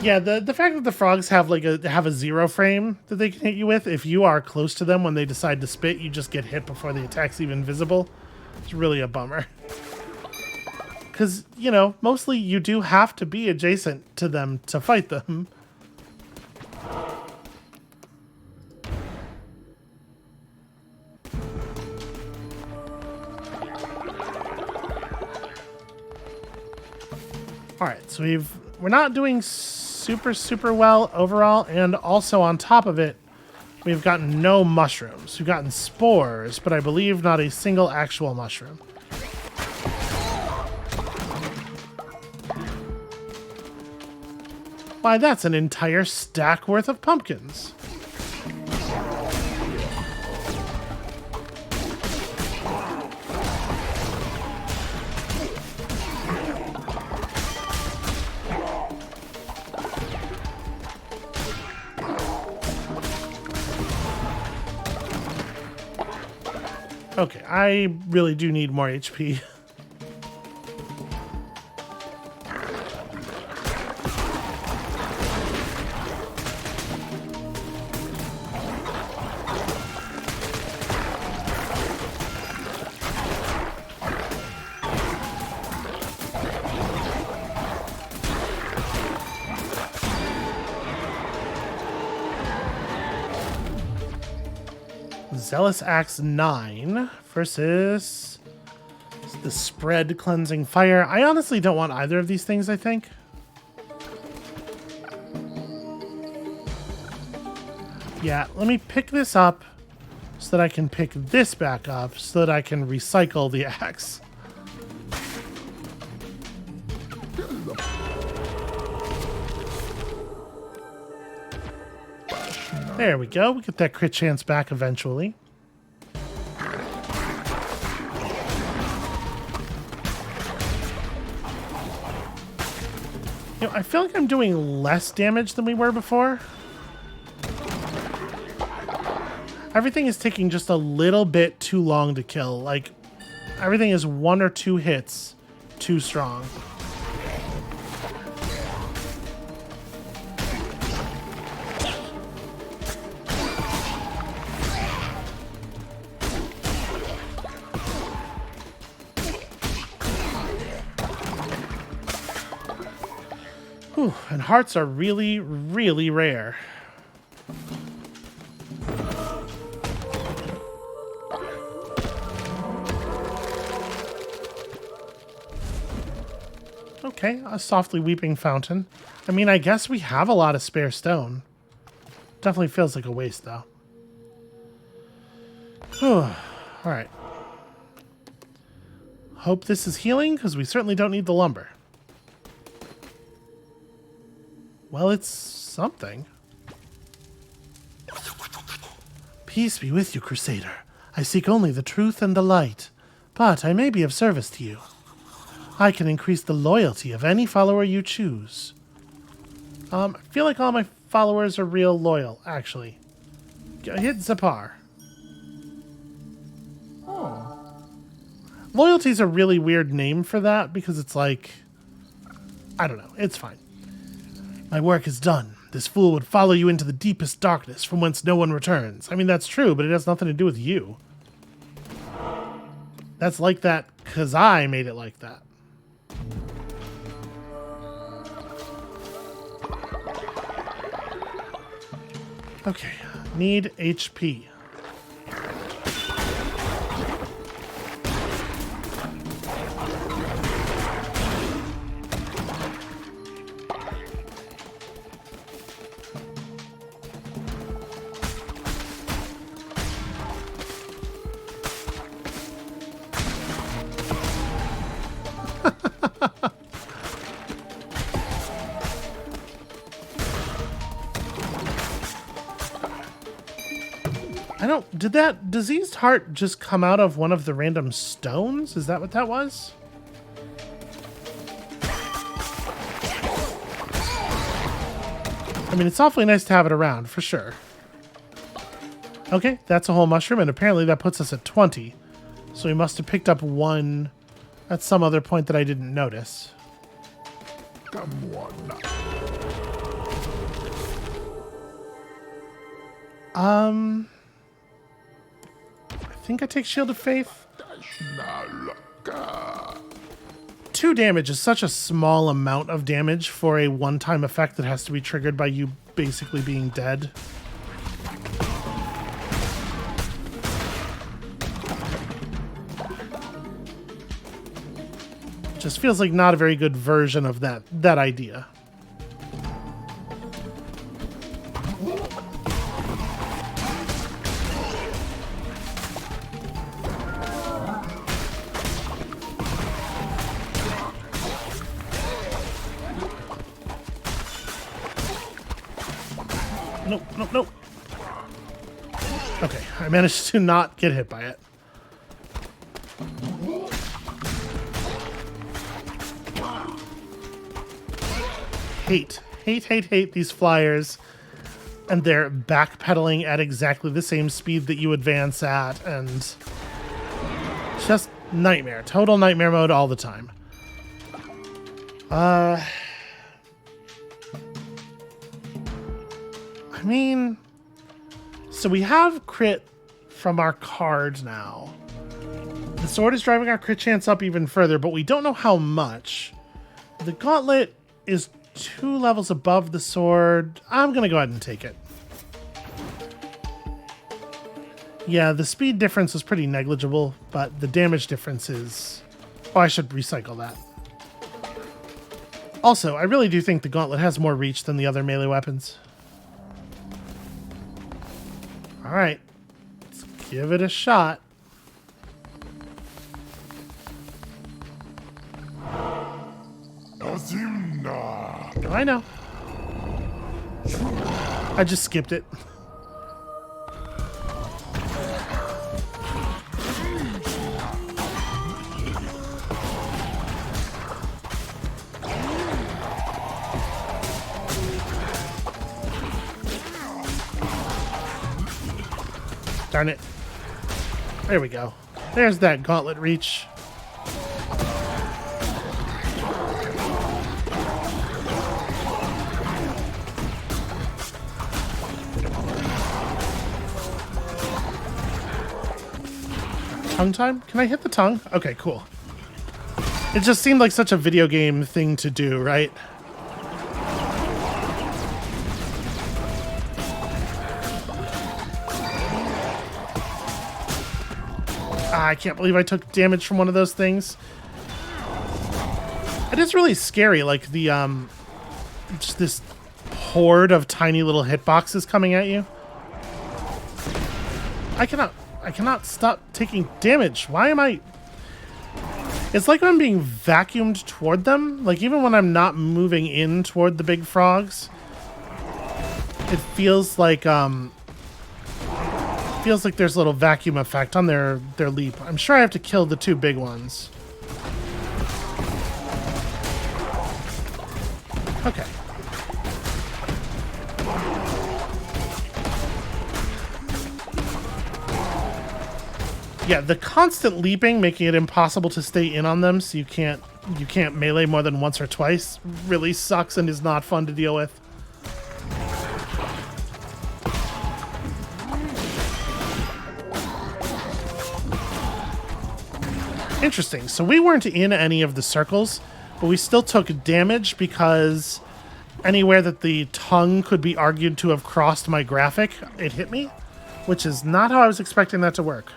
Yeah, the fact that the frogs have a zero frame that they can hit you with, if you are close to them when they decide to spit, you just get hit before the attack's even visible. It's really a bummer. Because, you know, mostly you do have to be adjacent to them to fight them. Alright, so we're not doing super well overall, and also on top of it, we've gotten no mushrooms. We've gotten spores, but I believe not a single actual mushroom. Why, that's an entire stack worth of pumpkins. Okay, I really do need more HP. Zealous Axe 9 versus the Spread Cleansing Fire. I honestly don't want either of these things, I think. Yeah, let me pick this up so that I can pick this back up so that I can recycle the axe. There we go. We get that crit chance back eventually. You know, I feel like I'm doing less damage than we were before. Everything is taking just a little bit too long to kill. Like, everything is 1 or 2 hits too strong. Whew, and hearts are really, really rare. Okay, a softly weeping fountain. I mean, I guess we have a lot of spare stone. Definitely feels like a waste, though. Whew. Alright. Hope this is healing, because we certainly don't need the lumber. Well, it's something. Peace be with you, Crusader. I seek only the truth and the light, but I may be of service to you. I can increase the loyalty of any follower you choose. I feel like all my followers are real loyal, actually. Hit Zapar. Oh. Loyalty's a really weird name for that, because it's like... I don't know, it's fine. My work is done. This fool would follow you into the deepest darkness from whence no one returns. I mean, that's true, but it has nothing to do with you. That's like that because I made it like that. Okay, need HP. Did that diseased heart just come out of one of the random stones? Is that what that was? I mean, it's awfully nice to have it around, for sure. Okay, that's a whole mushroom, and apparently that puts us at 20. So we must have picked up one at some other point that I didn't notice. Come on. I think I take Shield of Faith. 2 damage is such a small amount of damage for a one-time effect that has to be triggered by you basically being dead. Just feels like not a very good version of that idea. Nope, nope, nope. Okay, I managed to not get hit by it. Hate these flyers. And they're backpedaling at exactly the same speed that you advance at, and just nightmare. Total nightmare mode all the time. I mean, so we have crit from our card now. The sword is driving our crit chance up even further, but we don't know how much. The gauntlet is 2 levels above the sword. I'm gonna go ahead and take it. Yeah, the speed difference is pretty negligible, but the damage difference is... Oh, I should recycle that. Also, I really do think the gauntlet has more reach than the other melee weapons. Alright, let's give it a shot. I know. I just skipped it. Darn it. There we go. There's that gauntlet reach. Tongue time? Can I hit the tongue? Okay, cool. It just seemed like such a video game thing to do, right? I can't believe I took damage from one of those things. It is really scary, like the just this horde of tiny little hitboxes coming at you. I cannot stop taking damage. Why am I... It's like I'm being vacuumed toward them. Like, even when I'm not moving in toward the big frogs, it feels like there's a little vacuum effect on their leap. I'm sure I have to kill the two big ones. Okay. Yeah, the constant leaping, making it impossible to stay in on them, so you can't melee more than once or twice, really sucks and is not fun to deal with. Interesting. So we weren't in any of the circles, but we still took damage because anywhere that the tongue could be argued to have crossed my graphic, it hit me, which is not how I was expecting that to work.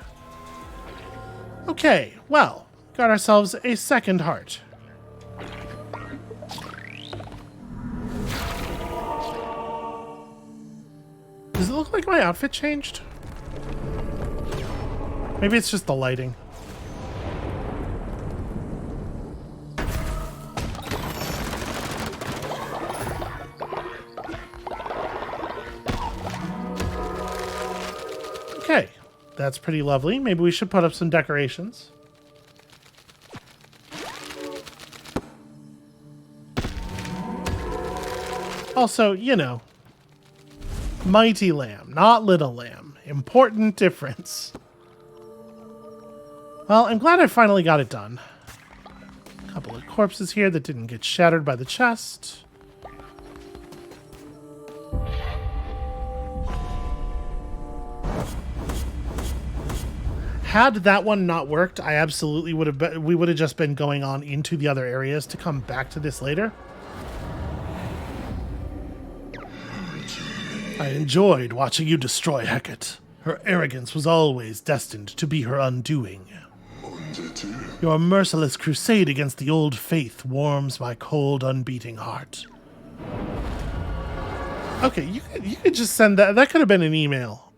Okay, well, got ourselves a second heart. Does it look like my outfit changed? Maybe it's just the lighting. Okay, that's pretty lovely. Maybe we should put up some decorations. Also, you know, mighty lamb, not little lamb. Important difference. Well, I'm glad I finally got it done. A couple of corpses here that didn't get shattered by the chest. Had that one not worked, I absolutely would have been, we would have just been going on into the other areas to come back to this later. I enjoyed watching you destroy Hecate. Her arrogance was always destined to be her undoing. Your merciless crusade against the old faith warms my cold, unbeating heart. Okay, you could just send that. That could have been an email.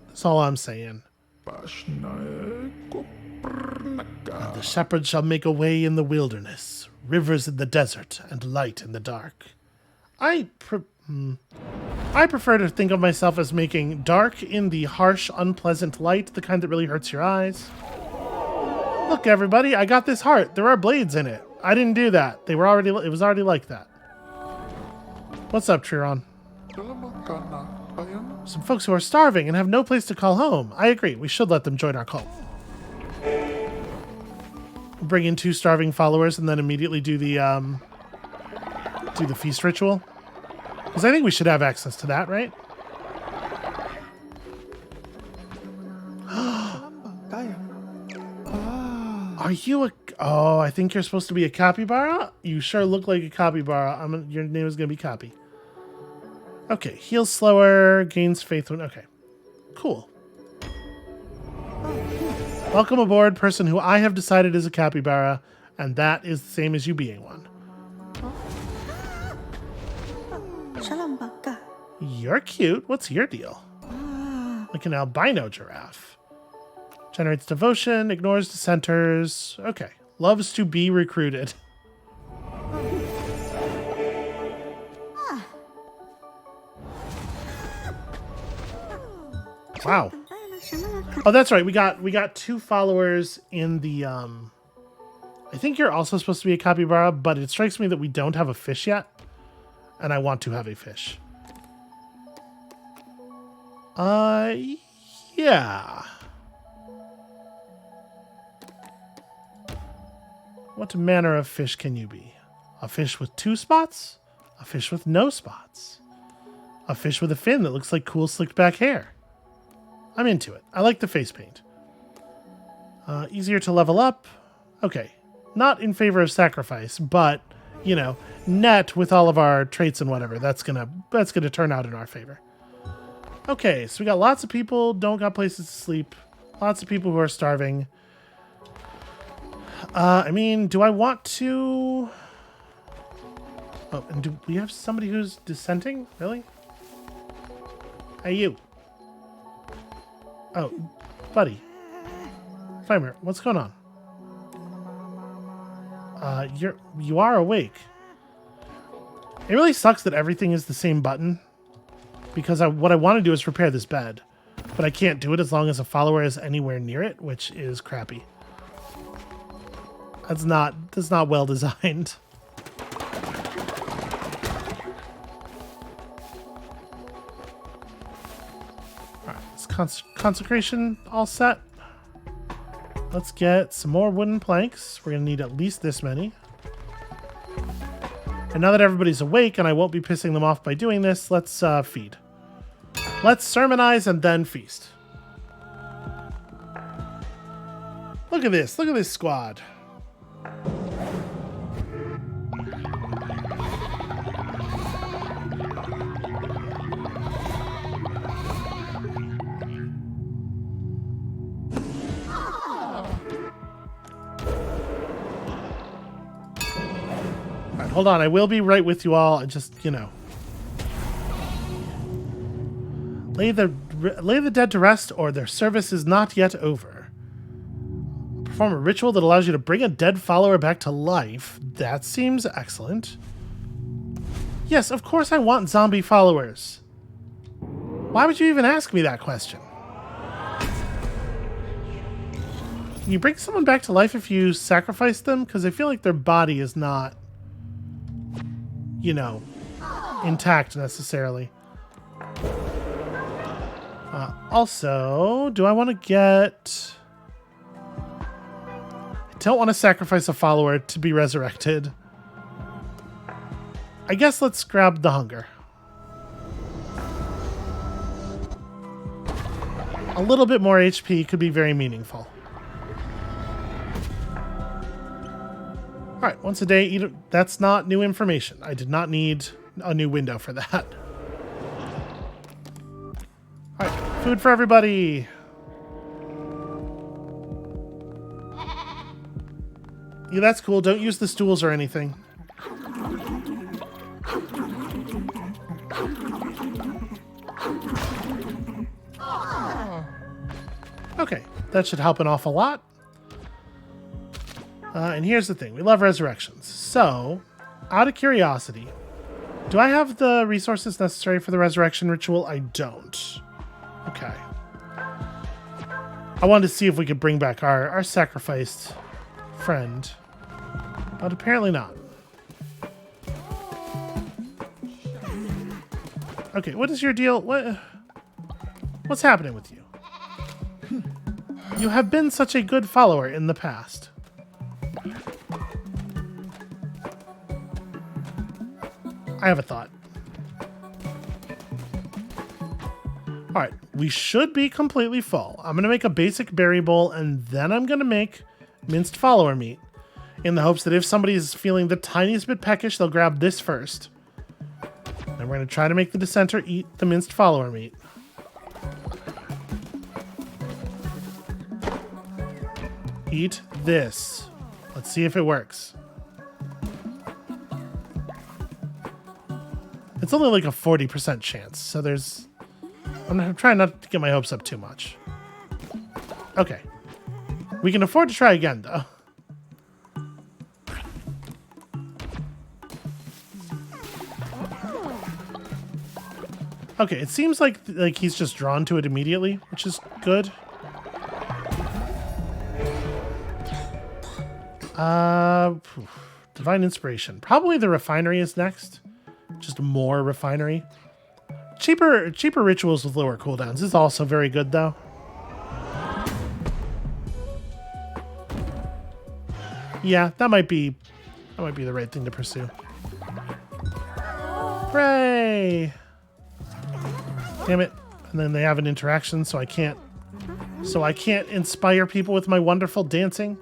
That's all I'm saying. And the shepherd shall make a way in the wilderness, rivers in the desert, and light in the dark. I prefer to think of myself as making dark in the harsh, unpleasant light, the kind that really hurts your eyes. Look, everybody, I got this heart. There are blades in it. I didn't do that. It was already like that. What's up, Triron? Some folks who are starving and have no place to call home. I agree. We should let them join our cult. Bring in 2 starving followers and then immediately do the feast ritual. Because I think we should have access to that, right? Are you a... Oh, I think you're supposed to be a capybara? You sure look like a capybara. Your name is going to be Cappy. Okay, heals slower, gains faith when... Okay, cool. Welcome aboard, person who I have decided is a capybara, and that is the same as you being one. You're cute. What's your deal? Like an albino giraffe. Generates devotion, ignores dissenters. Okay, loves to be recruited. Wow. Oh, that's right. We got 2 followers in the I think you're also supposed to be a capybara, but it strikes me that we don't have a fish yet, and I want to have a fish. Yeah. What manner of fish can you be? A fish with 2 spots? A fish with no spots? A fish with a fin that looks like cool slicked back hair? I'm into it. I like the face paint. Easier to level up. Okay. Not in favor of sacrifice, but, you know, net with all of our traits and whatever, that's gonna turn out in our favor. Okay, so we got lots of people, don't got places to sleep. Lots of people who are starving. I mean, do I want to... Oh, and do we have somebody who's dissenting? Really? Hey, you. Oh, buddy. Flamer, what's going on? You are awake. It really sucks that everything is the same button, because what I want to do is repair this bed, but I can't do it as long as a follower is anywhere near it, which is crappy. That's not well designed. All right, is consecration all set? Let's get some more wooden planks. We're gonna need at least this many. And now that everybody's awake and I won't be pissing them off by doing this, let's feed. Let's sermonize and then feast. Look at this squad. Hold on, I will be right with you all. Just, you know. Lay the dead to rest, or their service is not yet over. Perform a ritual that allows you to bring a dead follower back to life. That seems excellent. Yes, of course I want zombie followers. Why would you even ask me that question? Can you bring someone back to life if you sacrifice them? Because I feel like their body is not, you know, intact necessarily. Also, do I want to get... I don't want to sacrifice a follower to be resurrected. I guess let's grab the hunger. A little bit more HP could be very meaningful. Alright, once a day, eat it. That's not new information. I did not need a new window for that. Alright, food for everybody. Yeah, that's cool. Don't use the stools or anything. Okay, that should help an awful lot. And here's the thing. We love resurrections. So, out of curiosity, do I have the resources necessary for the resurrection ritual? I don't. Okay. I wanted to see if we could bring back our sacrificed friend. But apparently not. Okay, what is your deal? What's happening with you? You have been such a good follower in the past. I have a thought. Alright, we should be completely full. I'm going to make a basic berry bowl, and then I'm going to make minced follower meat, in the hopes that if somebody is feeling the tiniest bit peckish, they'll grab this first. And we're going to try to make the dissenter eat the minced follower meat. Eat this. Let's see if it works. It's only like a 40% chance, so there's... I'm trying not to get my hopes up too much. Okay. We can afford to try again, though. Okay, it seems like he's just drawn to it immediately, which is good. Divine Inspiration. Probably the refinery is next. Just more refinery. Cheaper rituals with lower cooldowns is also very good, though. Yeah, that might be the right thing to pursue. Hooray! Damn it. And then they have an interaction, so I can't inspire people with my wonderful dancing.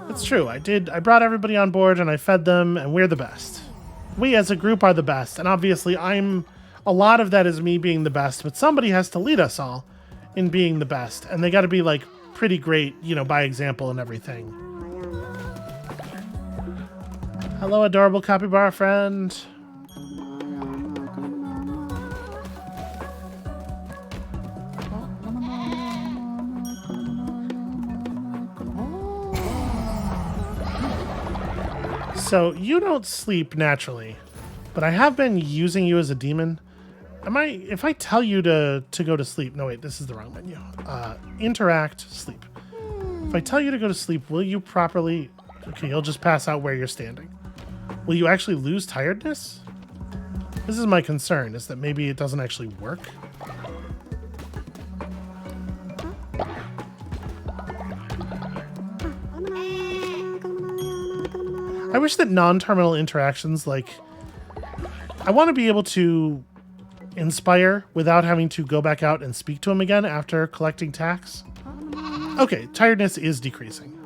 It's true. I brought everybody on board and I fed them, and we're the best. We as a group are the best, and obviously a lot of that is me being the best, but somebody has to lead us all in being the best, and they got to be like pretty great, you know, by example and everything. Hello, adorable capybara friend. So, you don't sleep naturally, but I have been using you as a demon. If I tell you to go to sleep, no wait, this is the wrong menu. Interact, sleep. If I tell you to go to sleep, will you properly, okay, you'll just pass out where you're standing. Will you actually lose tiredness? This is my concern, is that maybe it doesn't actually work. I wish that non-terminal interactions, like, I want to be able to inspire without having to go back out and speak to him again after collecting tax. Okay, tiredness is decreasing.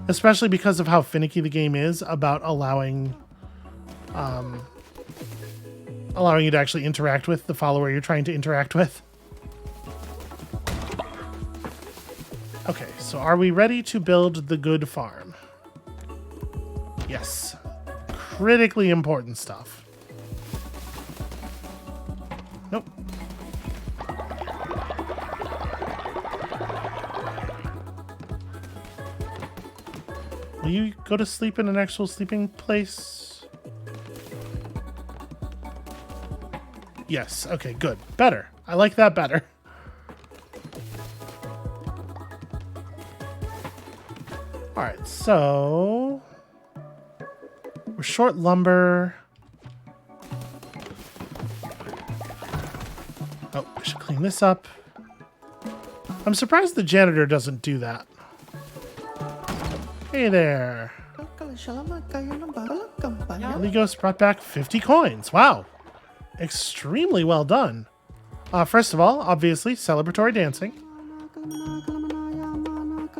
Especially because of how finicky the game is about allowing you to actually interact with the follower you're trying to interact with. Okay, so are we ready to build the good farm? Yes. Critically important stuff. Nope. Will you go to sleep in an actual sleeping place? Yes. Okay, good. Better. I like that better. Alright, so we're short lumber. Oh, I should clean this up. I'm surprised the janitor doesn't do that. Hey there. Ligos brought back 50 coins. Wow. Extremely well done. First of all, obviously, celebratory dancing.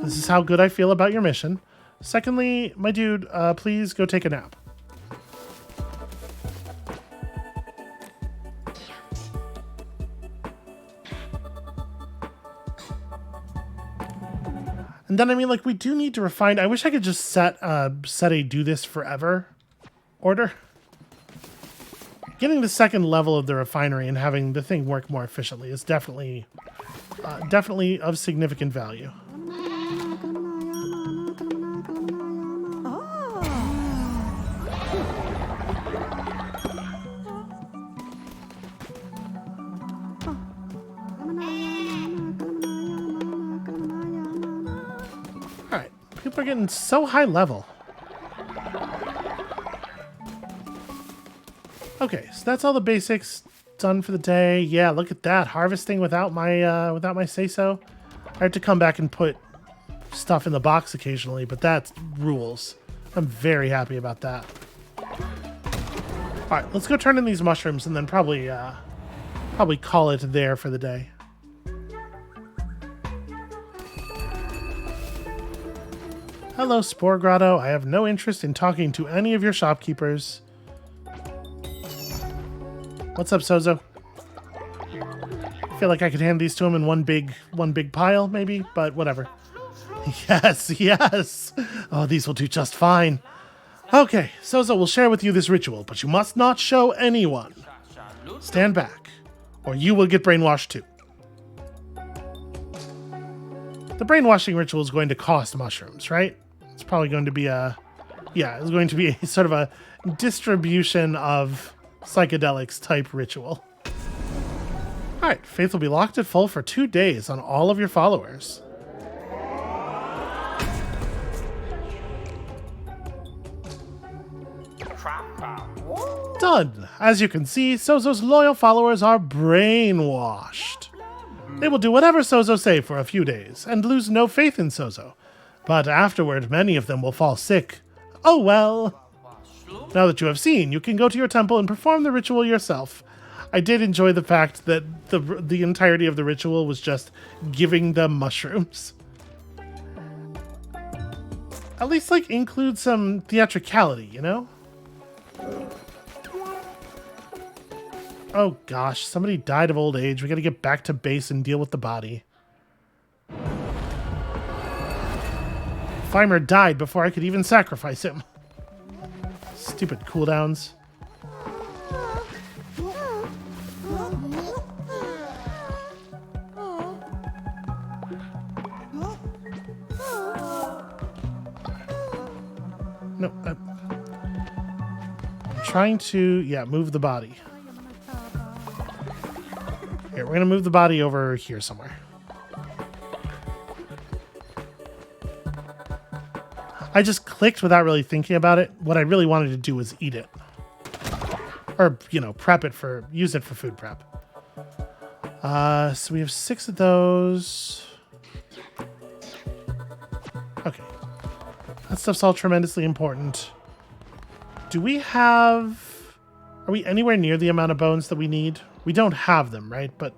This is how good I feel about your mission. Secondly, my dude, please go take a nap. And then, I mean, like, we do need to refine. I wish I could just set a do this forever order. Getting the second level of the refinery and having the thing work more efficiently is definitely of significant value. Alright, people are getting so high level. Okay, so that's all the basics done for the day. Yeah, look at that. Harvesting without my say-so. I have to come back and put stuff in the box occasionally, but that rules. I'm very happy about that. Alright, let's go turn in these mushrooms and then probably call it there for the day. Hello, Spore Grotto. I have no interest in talking to any of your shopkeepers. What's up, Sozo? I feel like I could hand these to him in one big pile, maybe, but whatever. Yes, yes. Oh, these will do just fine. Okay, Sozo will share with you this ritual, but you must not show anyone. Stand back, or you will get brainwashed too. The brainwashing ritual is going to cost mushrooms, right? It's probably going to be it's going to be a sort of a distribution of psychedelics type ritual. Alright, Faith will be locked at full for 2 days on all of your followers. Done! As you can see, Sozo's loyal followers are brainwashed. They will do whatever Sozo say for a few days, and lose no faith in Sozo. But afterward, many of them will fall sick. Oh well. Now that you have seen, you can go to your temple and perform the ritual yourself. I did enjoy the fact that the entirety of the ritual was just giving them mushrooms. At least, like, include some theatricality, you know? Oh gosh, somebody died of old age. We gotta get back to base and deal with the body. Fimer died before I could even sacrifice him. Stupid cooldowns. No, I'm trying to, yeah, move the body. Here, we're going to move the body over here somewhere. I just clicked without really thinking about it. What I really wanted to do was eat it. Or, you know, prep it for, use it for food prep. So we have 6 of those. Okay. That stuff's all tremendously important. Do we have... Are we anywhere near the amount of bones that we need? We don't have them, right? But...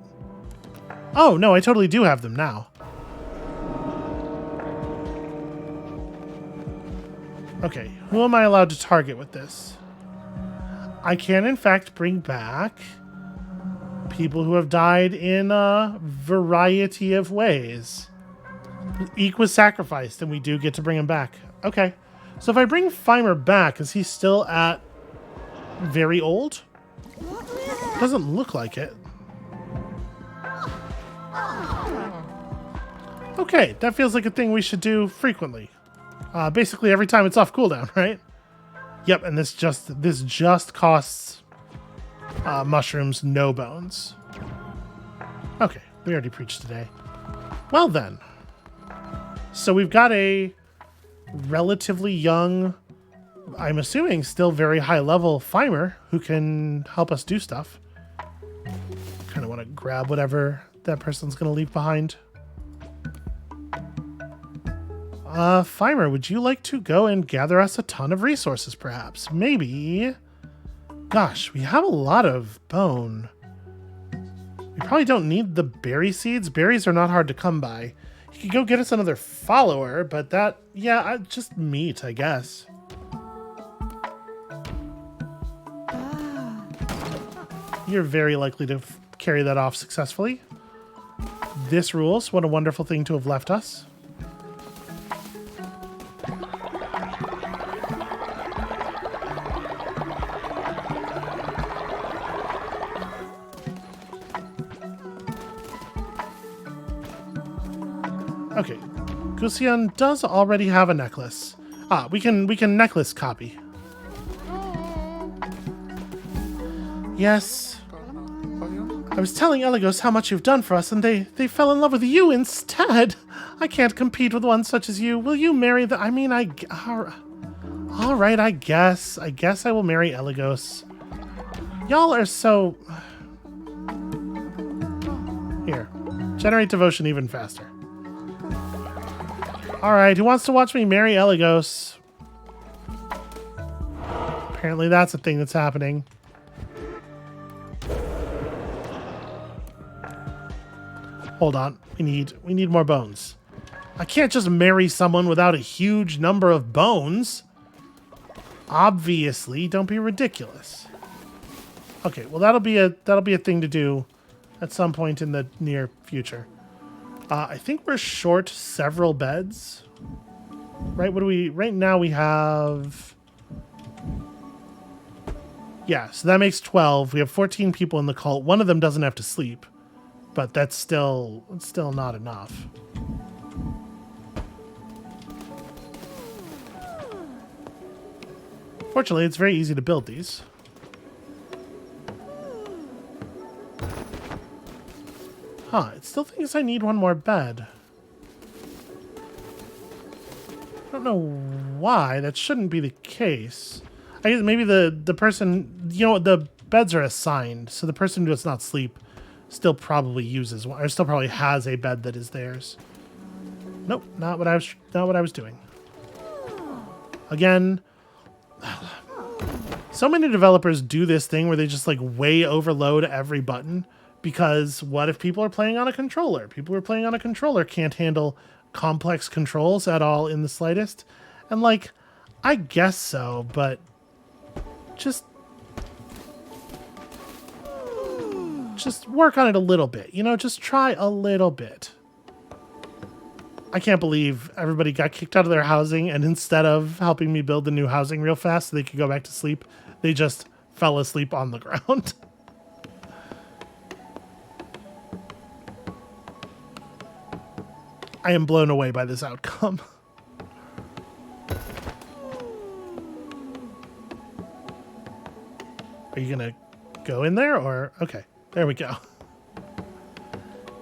Oh, no, I totally do have them now. Okay, who am I allowed to target with this? I can, in fact, bring back people who have died in a variety of ways. Eek was sacrificed, and we do get to bring him back. Okay, so if I bring Fimer back, is he still at very old? Doesn't look like it. Okay, that feels like a thing we should do frequently. Basically every time it's off cooldown, right? Yep, and this just costs mushrooms, no bones. Okay, we already preached today. Well then. So we've got a relatively young, I'm assuming still very high level Fimer who can help us do stuff. Kind of want to grab whatever that person's going to leave behind. Fimer, would you like to go and gather us a ton of resources, perhaps? Maybe. Gosh, we have a lot of bone. We probably don't need the berry seeds. Berries are not hard to come by. You could go get us another follower, but that, yeah, just meat, I guess. You're very likely to carry that off successfully. This rules. What a wonderful thing to have left us. Okay, Gusion does already have a necklace. We can necklace copy. Yes. I was telling Eligos how much you've done for us, and they fell in love with you instead. I can't compete with one such as you. Will you marry the... I mean, all right, I guess. I guess I will marry Eligos. Y'all are so... Here. Generate devotion even faster. Alright, who wants to watch me marry Eligos? Apparently that's a thing that's happening. Hold on. We need more bones. I can't just marry someone without a huge number of bones. Obviously, don't be ridiculous. Okay, well that'll be a thing to do at some point in the near future. I think we're short several beds. Right, right now we have... Yeah, so that makes 12. We have 14 people in the cult. One of them doesn't have to sleep, but it's still not enough. Fortunately, it's very easy to build these. Huh, it still thinks I need one more bed. I don't know why. That shouldn't be the case. I guess maybe the person... You know what? The beds are assigned, so the person who does not sleep still probably uses one, or still probably has a bed that is theirs. Nope, not what I was doing. Again... So many developers do this thing where they just like way overload every button. Because what if people are playing on a controller? People who are playing on a controller can't handle complex controls at all in the slightest. And like, I guess so, but just work on it a little bit. You know, just try a little bit. I can't believe everybody got kicked out of their housing, and instead of helping me build the new housing real fast so they could go back to sleep, they just fell asleep on the ground. I am blown away by this outcome. Are you gonna go in there or? Okay, there we go.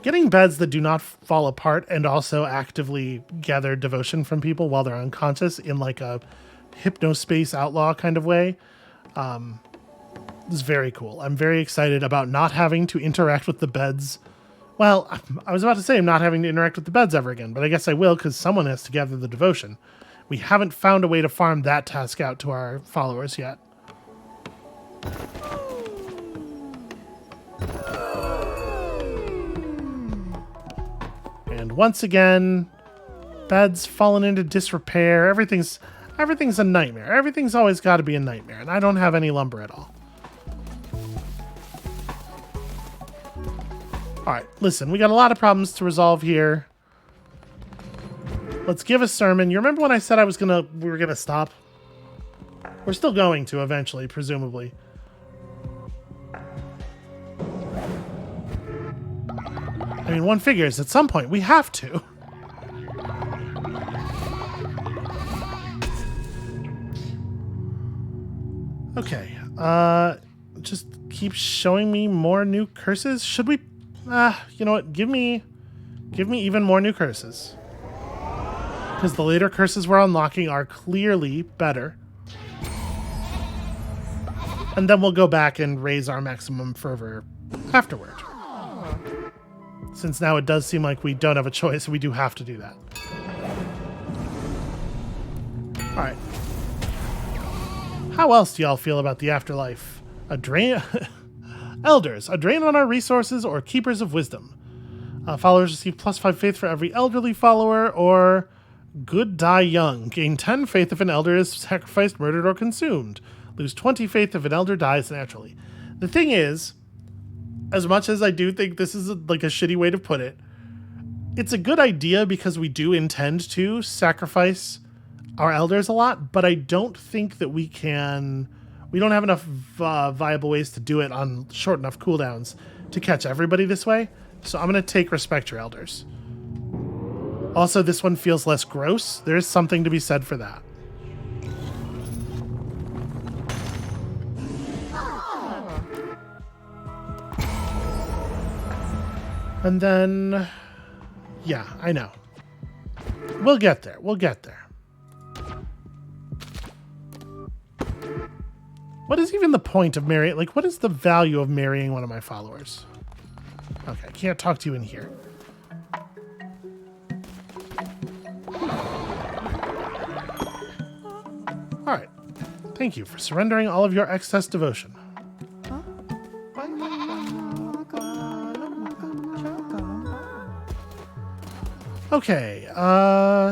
Getting beds that do not fall apart and also actively gather devotion from people while they're unconscious in like a hypnospace outlaw kind of way is very cool. I'm very excited about not having to interact with the beds. Well, I was about to say I'm not having to interact with the beds ever again, but I guess I will because someone has to gather the devotion. We haven't found a way to farm that task out to our followers yet. And once again, beds fallen into disrepair. Everything's a nightmare. Everything's always got to be a nightmare, and I don't have any lumber at all. All right, listen, we got a lot of problems to resolve here. Let's give a sermon. You remember when I said we were gonna stop? We're still going to eventually, presumably. I mean, one figures at some point we have to. Okay, just keep showing me more new curses. Should we, you know what? Give me even more new curses. Because the later curses we're unlocking are clearly better. And then we'll go back and raise our maximum fervor afterward. Since now it does seem like we don't have a choice, we do have to do that. Alright. How else do y'all feel about the afterlife? A drain... Elders, a drain on our resources or keepers of wisdom. Followers receive +5 faith for every elderly follower, or good die young. Gain 10 faith if an elder is sacrificed, murdered, or consumed. Lose 20 faith if an elder dies naturally. The thing is, as much as I do think this is like a shitty way to put it, it's a good idea because we do intend to sacrifice our elders a lot, but I don't think that we don't have enough viable ways to do it on short enough cooldowns to catch everybody this way. So I'm going to take respect your elders. Also, this one feels less gross. There is something to be said for that. And then, yeah, I know. We'll get there. We'll get there. What is even the point of marrying? Like, what is the value of marrying one of my followers? Okay, I can't talk to you in here. All right. Thank you for surrendering all of your excess devotion. Okay,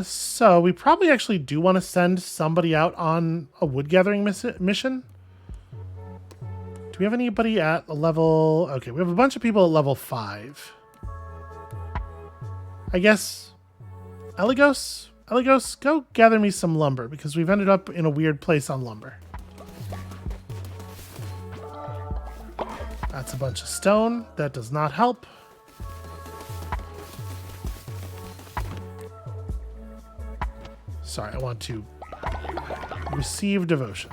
so we probably actually do want to send somebody out on a wood gathering mission. Do we have anybody at a level... Okay, we have a bunch of people at level 5. I guess... Eligos? Eligos, go gather me some lumber, because we've ended up in a weird place on lumber. That's a bunch of stone. That does not help. Sorry, I want to receive devotion.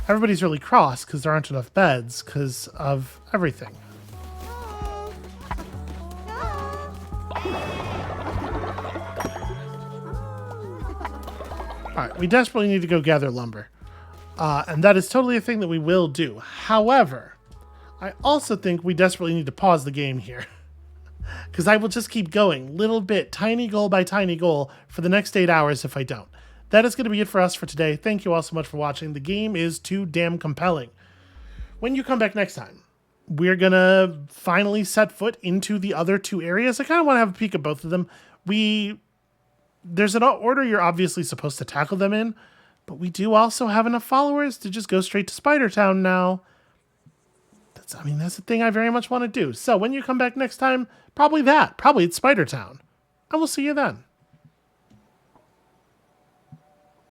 Everybody's really cross because there aren't enough beds because of everything. Alright, we desperately need to go gather lumber. And that is totally a thing that we will do. However, I also think we desperately need to pause the game here. Because I will just keep going, little bit, tiny goal by tiny goal, for the next 8 hours if I don't. That is going to be it for us for today. Thank you all so much for watching. The game is too damn compelling. When you come back next time, we're going to finally set foot into the other 2 areas. I kind of want to have a peek at both of them. There's an order you're obviously supposed to tackle them in, but we do also have enough followers to just go straight to Spider Town now. I mean, that's the thing I very much want to do. So when you come back next time, probably that. Probably it's Spider Town. And we'll see you then.